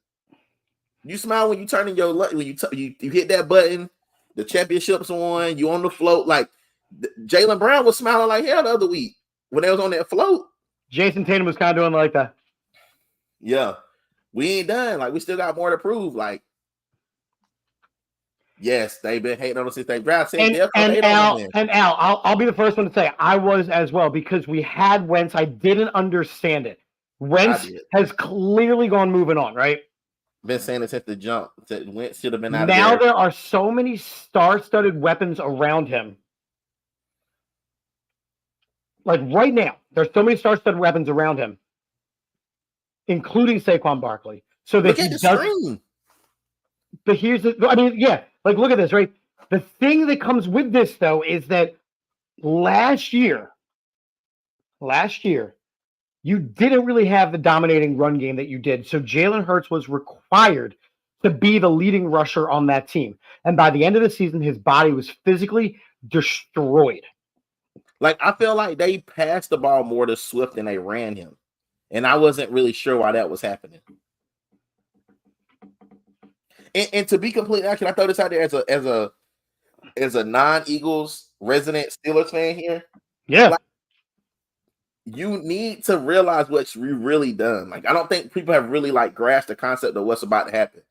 You smile when you turn in your when you hit that button. The championship's won. You on the float. Like, Jaylen Brown was smiling like hell the other week when they was on that float. Jason Tatum was kind of doing like that. Yeah, we ain't done. Like, we still got more to prove. Like, yes, they've been hating on us since they drafted. And Al, I'll be the first one to say I was as well because we had Wentz. I didn't understand it. Wentz has clearly gone moving on, right? Been saying it since the jump. That Wentz should have been out now of there. There are so many star-studded weapons around him. Like right now, there's so many star-studded weapons around him, including Saquon Barkley. So that look at the screen. But here's the, I mean, yeah, like look at this, right? The thing that comes with this, though, is that last year, you didn't really have the dominating run game that you did. So Jalen Hurts was required to be the leading rusher on that team. And by the end of the season, his body was physically destroyed. Like, I feel like they passed the ball more to Swift than they ran him. And I wasn't really sure why that was happening. And to be completely accurate, I throw this out there as a non-Eagles resident Steelers fan here. Yeah. Like, you need to realize what you really done. Like, I don't think people have really like grasped the concept of what's about to happen.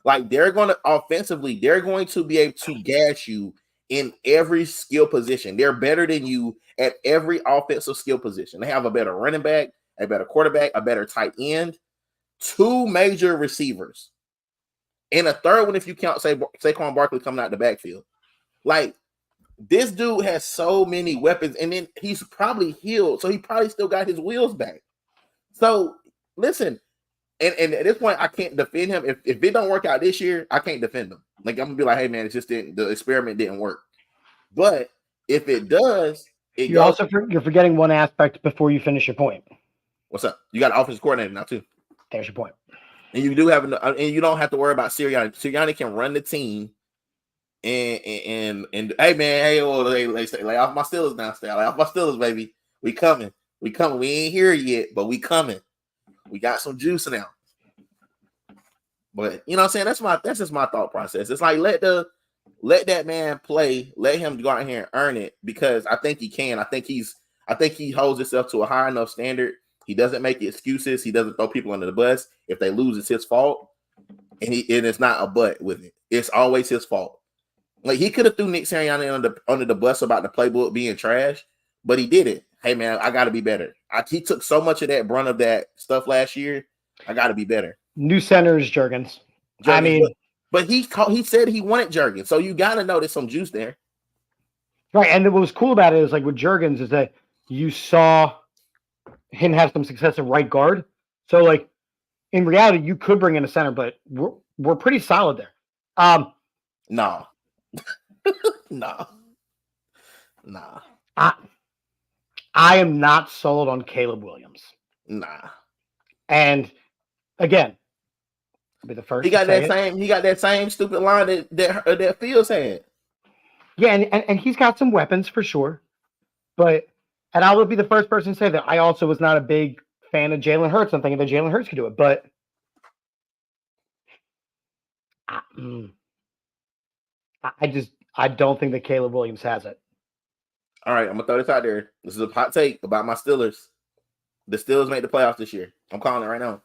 Like, they're going to be able to gas you in every skill position. They're better than you at every offensive skill position. They have a better running back, a better quarterback, a better tight end, 2 major receivers, and a third one if you count Saquon Barkley coming out the backfield. Like, this dude has so many weapons, and then he's probably healed, so he probably still got his wheels back. So, listen, and at this point, I can't defend him. If it don't work out this year, I can't defend him. Like, I'm gonna be like, hey man, the experiment didn't work. But if it does, you're forgetting one aspect before you finish your point. What's up? You got an offensive coordinator now too. There's your point. And you do have, and you don't have to worry about Sirianni. Sirianni can run the team. And hey man, hey, lay off my Steelers now, stay off my Steelers, baby. We coming. We coming. We ain't here yet, but we coming. We got some juice now. But you know what I'm saying? That's just my thought process. It's like let that man play, let him go out here and earn it because I think he can. I think he holds himself to a high enough standard. He doesn't make excuses. He doesn't throw people under the bus. If they lose, it's his fault. And it's not a but with it. It's always his fault. Like he could have threw Nick Sirianni under the bus about the playbook being trash, but he didn't. Hey man, I got to be better. He took so much of that brunt of that stuff last year. I got to be better. New center is Juergens. I mean, but he said he wanted Juergens, so you got to know there's some juice there, right? And what was cool about it is like with Juergens is that you saw him have some success at right guard. So like in reality, you could bring in a center, but we're pretty solid there. No. No. I am not sold on Caleb Williams. Nah. And again, I'll be the first. He got that same stupid line that Fields had. Yeah, and he's got some weapons for sure. And I will be the first person to say that I also was not a big fan of Jalen Hurts. I'm thinking that Jalen Hurts could do it, but I don't think that Caleb Williams has it. All right, I'm gonna throw this out there. This is a hot take about my Steelers. The Steelers make the playoffs this year. I'm calling it right now.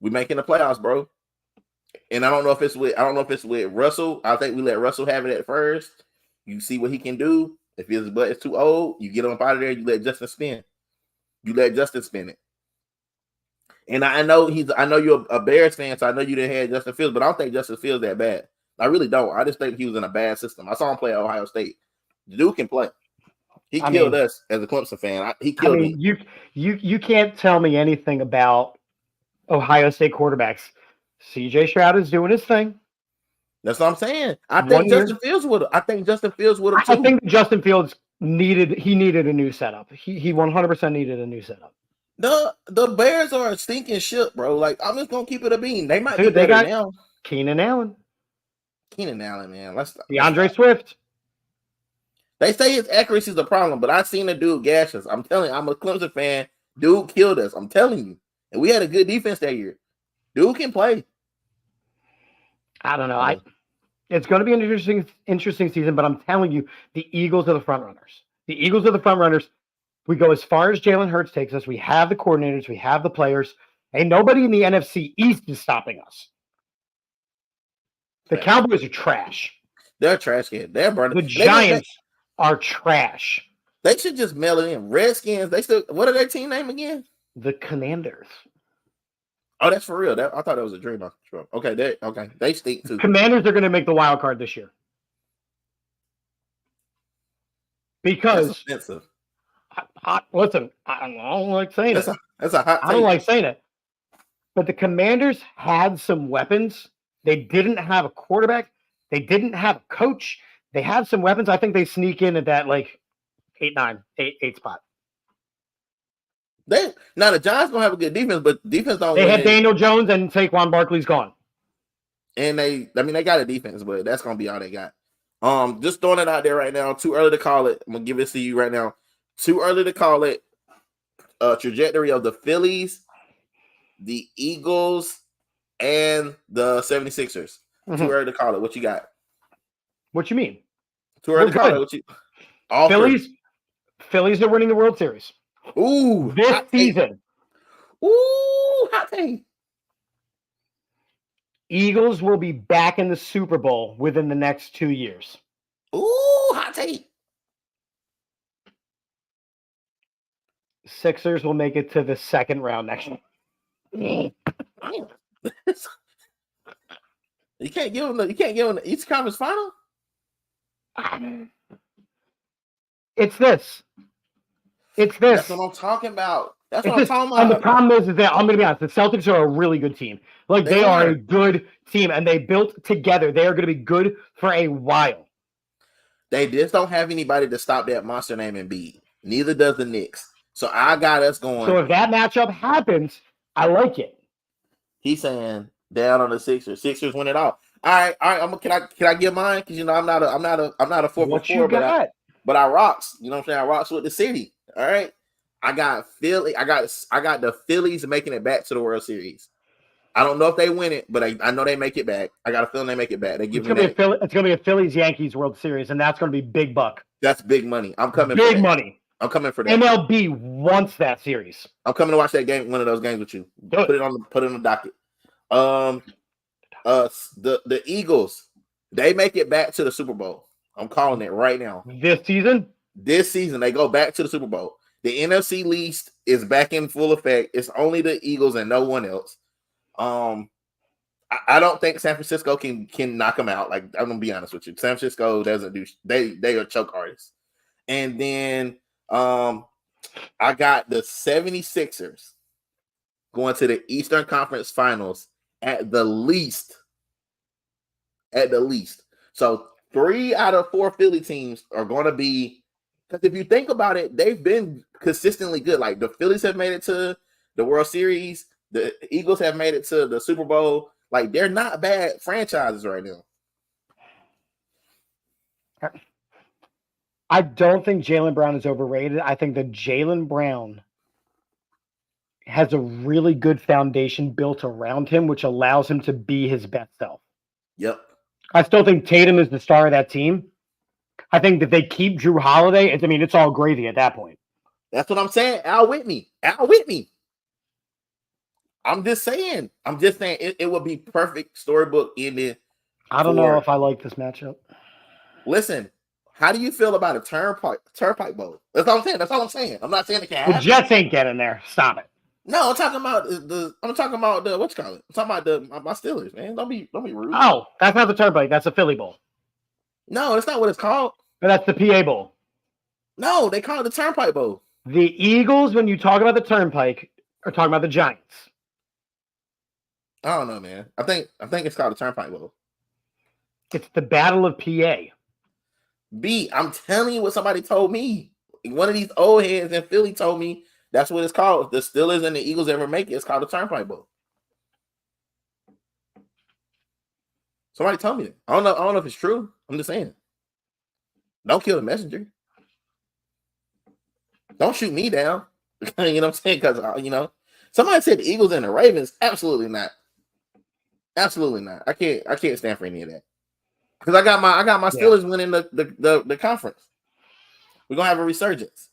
We making the playoffs, bro. And I don't know if it's with Russell. I think we let Russell have it at first. You see what he can do. If his butt is too old, you get him up out of there. You let Justin spin. It. And I know you're a Bears fan, so I know you didn't have Justin Fields, but I don't think Justin Fields that bad. I really don't. I just think he was in a bad system. I saw him play at Ohio State. The dude can play. He killed us as a Clemson fan. He killed me. You can't tell me anything about Ohio State quarterbacks. CJ Stroud is doing his thing. That's what I'm saying. I think Justin Fields would have too. I think Justin Fields needed a new setup. He 100% needed a new setup. The Bears are a stinking ship, bro. Like I'm just gonna keep it a bean. They might be better now. Keenan Allen, man. DeAndre Swift. They say his accuracy is a problem, but I seen the dude gash us. I'm telling you, I'm a Clemson fan. Dude killed us. I'm telling you. And we had a good defense that year. Dude can play. I don't know. It's going to be an interesting season, but I'm telling you, the Eagles are the front runners. We go as far as Jalen Hurts takes us. We have the coordinators. We have the players. And nobody in the NFC East is stopping us. The Cowboys are trash. They're trash kids. They're burning. The Giants are trash. They should just mail it in. Redskins. What are their team name again? The Commanders. Oh, that's for real. I thought that was a dream. Okay, they stink too. Commanders are going to make the wild card this year because that's offensive. Listen, I don't like saying it. That's a hot take. I don't like saying it. But the Commanders had some weapons. They didn't have a quarterback. They didn't have a coach. They had some weapons. I think they sneak in at that like 8 spot. Now the Giants gonna have a good defense, but defense don't. They had Daniel Jones and Saquon Barkley's gone. And they got a defense, but that's gonna be all they got. Just throwing it out there right now. Too early to call it. I'm gonna give it to you right now. Too early to call it. Trajectory of the Phillies, the Eagles, and the 76ers. Mm-hmm. Too early to call it. What you got? What you mean? Too early to call it. Phillies are winning the World Series. Ooh, this season. Ooh, hot take. Eagles will be back in the Super Bowl within the next 2 years. Ooh, hot take. Sixers will make it to the second round next year. You can't give them the East Conference final. It's this. That's what I'm talking about. And the problem is that I'm going to be honest. The Celtics are a really good team. Like they are a good team, and they built together. They are going to be good for a while. They just don't have anybody to stop that monster name Embiid. Neither does the Knicks. So I got us going. So if that matchup happens, I like it. He's saying down on the Sixers. Sixers win it all. All right. Can I give mine? Because I'm not a 4x4, but I rocks. You know what I'm saying? I rocks with the city. All right. I got Philly. I got the Phillies making it back to the World Series. I don't know if they win it, but I know they make it back. I got a feeling they make it back. They give me that. It's gonna be a Phillies Yankees World Series, and that's gonna be big buck. That's big money. I'm coming for big that. money. I'm coming for that. MLB wants that series. I'm coming to watch that game, one of those games with you. Put it on the docket. The Eagles, they make it back to the Super Bowl. I'm calling it right now. This season, they go back to the Super Bowl. The NFC East is back in full effect. It's only the Eagles and no one else. I don't think San Francisco can knock them out. Like, I'm gonna be honest with you. San Francisco doesn't do. They are choke artists. And then I got the 76ers going to the Eastern Conference Finals at the least. So 3 out of 4 Philly teams are going to be, because if you think about it, they've been consistently good. Like, the Phillies have made it to the World Series. The Eagles have made it to the Super Bowl. Like, they're not bad franchises right now. I don't think Jaylen Brown is overrated. I think that Jaylen Brown has a really good foundation built around him, which allows him to be his best self. Yep. I still think Tatum is the star of that team. I think that they keep Drew Holiday. It's all gravy at that point. That's what I'm saying. Al Whitney. I'm just saying it would be perfect storybook ending. I don't know if I like this matchup. Listen, how do you feel about a turnpike bowl? That's all I'm saying. I'm not saying it can happen. The Jets ain't getting there. Stop it. No, I'm talking about the what you call it? I'm talking about my Steelers, man. Don't be rude. Oh, that's not the turnpike. That's the Philly Bowl. No, that's not what it's called. But that's the PA Bowl. No, they call it the Turnpike Bowl. The Eagles, when you talk about the turnpike, are talking about the Giants. I don't know, man. I think it's called the Turnpike Bowl. It's the Battle of PA. I'm telling you what somebody told me. One of these old heads in Philly told me that's what it's called. The Steelers and the Eagles ever make it. It's called the Turnpike Bowl. Somebody told me that. I don't know if it's true. I'm just saying. Don't kill the messenger. Don't shoot me down. You know what I'm saying? Because somebody said the Eagles and the Ravens. Absolutely not. Absolutely not. I can't stand for any of that. Because I got my Steelers winning the conference. We're gonna have a resurgence.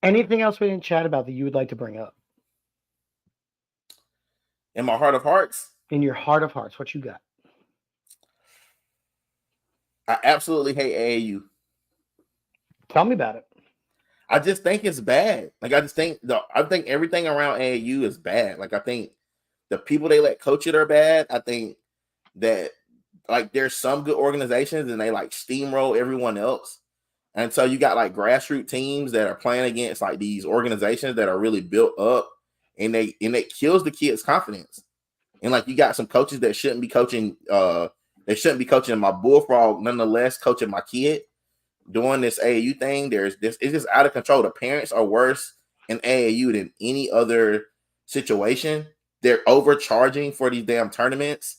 Anything else we didn't chat about that you would like to bring up? In my heart of hearts? In your heart of hearts, what you got? I absolutely hate AAU. Tell me about it. I just think it's bad. Like, I think everything around AAU is bad. Like, I think the people they let coach it are bad. I think that, like, there's some good organizations and they like steamroll everyone else. And so you got like grassroots teams that are playing against like these organizations that are really built up, and it kills the kids' confidence. And like, you got some coaches that shouldn't be coaching. They shouldn't be coaching my bullfrog, nonetheless coaching my kid, doing this AAU thing. It's just out of control. The parents are worse in AAU than any other situation. They're overcharging for these damn tournaments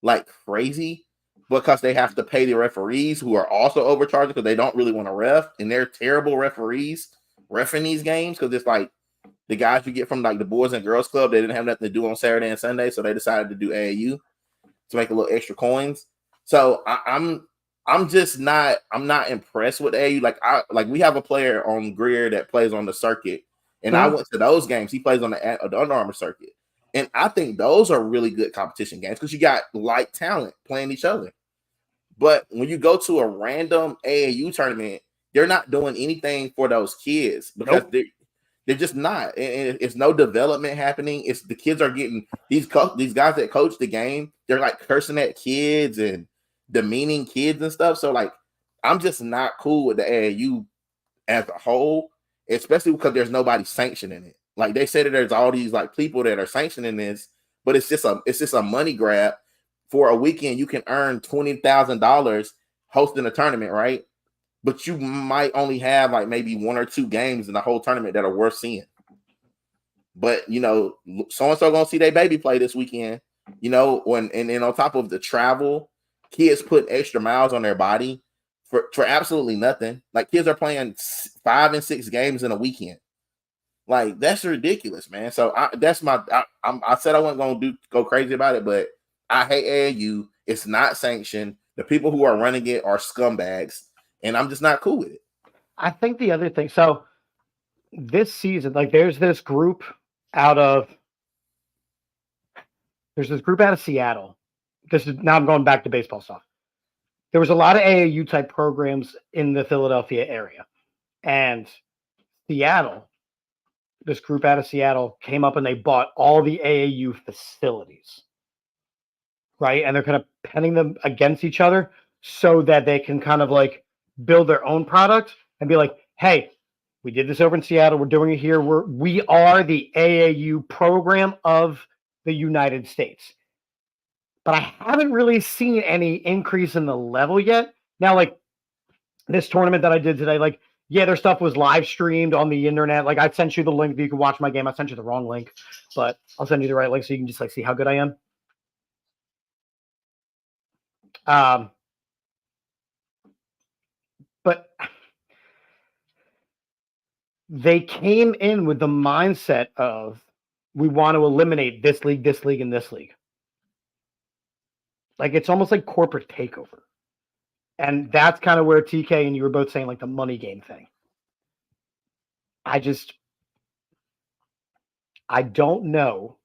like crazy because they have to pay the referees, who are also overcharging because they don't really want to ref, and they're terrible referees reffing these games because it's like the guys you get from like the Boys and Girls Club, they didn't have nothing to do on Saturday and Sunday, so they decided to do AAU to make a little extra coins. So I'm not impressed with AAU. Like we have a player on Greer that plays on the circuit, and I went to those games. He plays on the Under Armour circuit, and I think those are really good competition games because you got like talent playing each other. But when you go to a random AAU tournament, they're not doing anything for those kids because they're just not. And it's no development happening. It's the kids are getting these guys that coach the game. They're like cursing at kids and demeaning kids and stuff. So like, I'm just not cool with the AAU as a whole, especially because there's nobody sanctioning it. Like, they say that there's all these like people that are sanctioning this, but it's just a money grab. For a weekend, you can earn $20,000 hosting a tournament, right? But you might only have like maybe 1 or 2 games in the whole tournament that are worth seeing. But so-and-so gonna see their baby play this weekend, and then on top of the travel, kids put extra miles on their body for absolutely nothing. Like kids are playing 5 and 6 games in a weekend. Like that's ridiculous, man. So I said I wasn't gonna go crazy about it, but I hate AAU. It's not sanctioned. The people who are running it are scumbags, and I'm just not cool with it. I think the other thing, so this season, like there's this group out of Seattle. This is now I'm going back to baseball stuff. There was a lot of AAU type programs in the Philadelphia area, and Seattle, this group out of Seattle came up and they bought all the AAU facilities, right? And they're kind of penning them against each other so that they can kind of like build their own product and be like, hey, we did this over in Seattle. We're doing it here. We are the AAU program of the United States. But I haven't really seen any increase in the level yet. Now, like this tournament that I did today, like, yeah, their stuff was live streamed on the internet. Like I sent you the link that you can watch my game. I sent you the wrong link, but I'll send you the right link so you can just like see how good I am. But they came in with the mindset of we want to eliminate this league, and this league. Like it's almost like corporate takeover. And that's kind of where TK and you were both saying like the money game thing. I don't know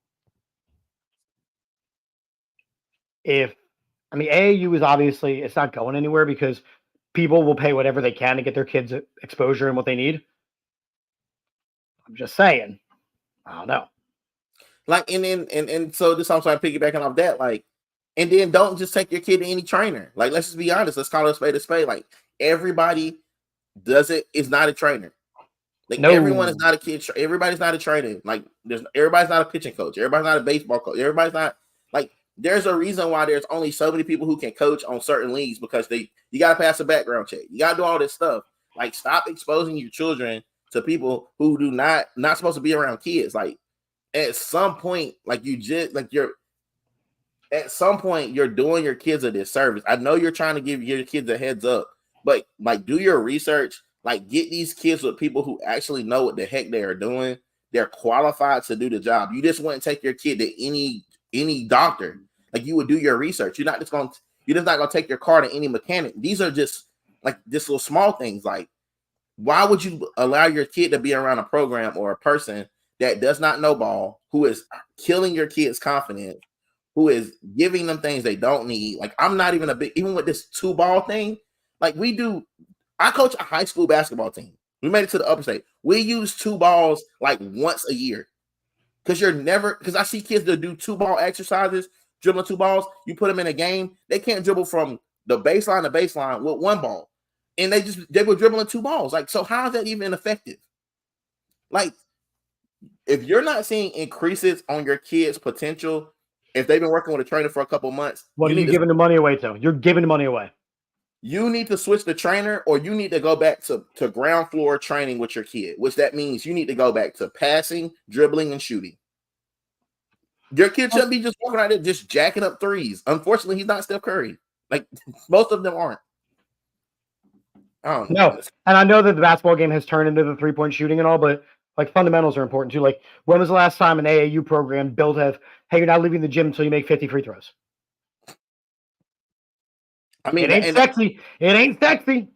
AAU is obviously, it's not going anywhere because people will pay whatever they can to get their kids exposure and what they need. I'm just saying, I don't know. Like, and so this also I'm piggybacking off that, like, and then don't just take your kid to any trainer. Like, let's just be honest. Let's call it a spade. Like, everybody does it is not a trainer. Like, everyone is not a kid. Everybody's not a trainer. Like, everybody's not a pitching coach. Everybody's not a baseball coach. Everybody's not like. There's a reason why there's only so many people who can coach on certain leagues because you got to pass a background check. You got to do all this stuff. Like, stop exposing your children to people who do not supposed to be around kids. Like, at some point, at some point you're doing your kids a disservice. I know you're trying to give your kids a heads up, but like do your research. Like, get these kids with people who actually know what the heck they are doing. They're qualified to do the job. You just wouldn't take your kid to any doctor. Like, you would do your research. You're just not gonna take your car to any mechanic. These are just like just little small things. Like, why would you allow your kid to be around a program or a person that does not know ball, who is killing your kid's confidence, who is giving them things they don't need? Like, I'm not even even with this 2-ball thing, like I coach a high school basketball team. We made it to the upper state. We use 2 balls like once a year. Because I see kids that do 2-ball exercises, dribbling 2 balls. You put them in a game, they can't dribble from the baseline to baseline with 1 ball. And they were dribbling 2 balls. Like, so how is that even effective? Like, if you're not seeing increases on your kids' potential, if they've been working with a trainer for a couple months, what are you giving the money away to? You're giving the money away. You need to switch the trainer, or you need to go back to ground floor training with your kid, which that means you need to go back to passing, dribbling, and shooting. Your kid shouldn't be just walking out there just jacking up threes. Unfortunately, he's not Steph Curry. Like, most of them aren't. No, and I know that the basketball game has turned into the 3-point shooting and all, but like fundamentals are important too. Like, when was the last time an AAU program built hey, you're not leaving the gym until you make 50 free throws? I mean, it ain't sexy.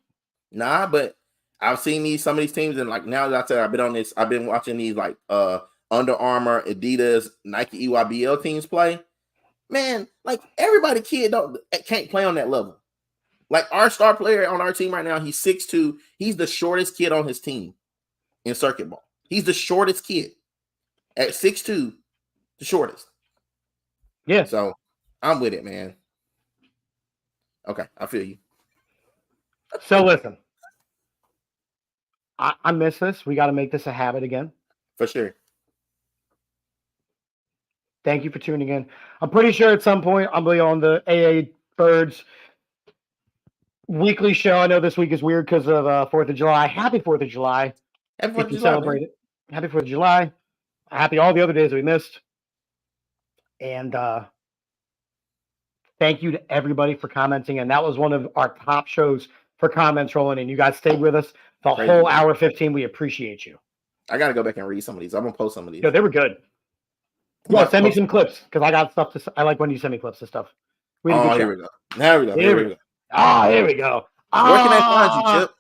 Nah, but I've seen some of these teams, and like now that I said, I've been watching these like Under Armour, Adidas, Nike, EYBL teams play. Man, like everybody can't play on that level. Like, our star player on our team right now, he's 6'2". He's the shortest kid on his team in circuit ball. He's the shortest kid at 6'2", the shortest. Yeah. So I'm with it, man. Okay, I feel you. So listen, I miss this. We got to make this a habit again. For sure. Thank you for tuning in. I'm pretty sure at some point I'll be on the AA Birds weekly show. I know this week is weird because of 4th of July. Happy 4th of July. Happy 4th of July. Celebrate it. Happy 4th of July. Happy all the other days that we missed. And thank you to everybody for commenting. And that was one of our top shows for comments rolling in. You guys stayed with us the Crazy, whole man. hour 15. We appreciate you. I gotta go back and read some of these. I'm gonna post some of these. Yo, they were good. Yeah, send me some clips because I got stuff to. I like when you send me clips of stuff. We had a good Here show. we go. Here we go. Here we go. Here we go. Where can they find you, Chip?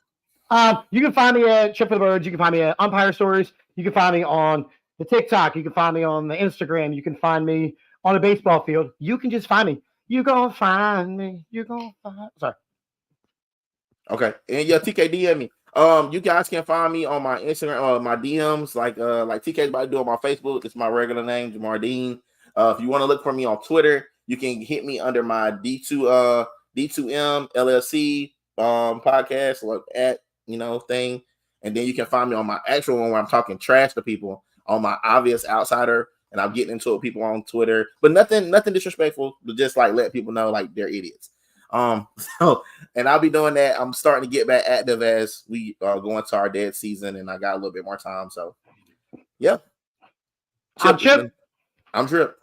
You can find me at Chip for the Birds. You can find me at Umpire Stories. You can find me on the TikTok. You can find me on the Instagram. You can find me on the baseball field. You can just find me. You gonna find me. You gonna find. Sorry. Okay, and yeah, TK DM me. You guys can find me on my Instagram, my DMs, like TK's about to do on my Facebook. It's my regular name, Jamar Dean. If you want to look for me on Twitter, you can hit me under my D2M LLC podcast, like at thing, and then you can find me on my actual one where I'm talking trash to people on my Obvious Outsider, and I'm getting into it with people on Twitter, but nothing disrespectful, but just like let people know like they're idiots. So, and I'll be doing that. I'm starting to get back active as we go into our dead season, and I got a little bit more time. So, yeah. I'm Chip. I'm Drip.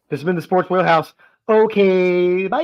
This has been the Sports Wheelhouse. Okay, bye.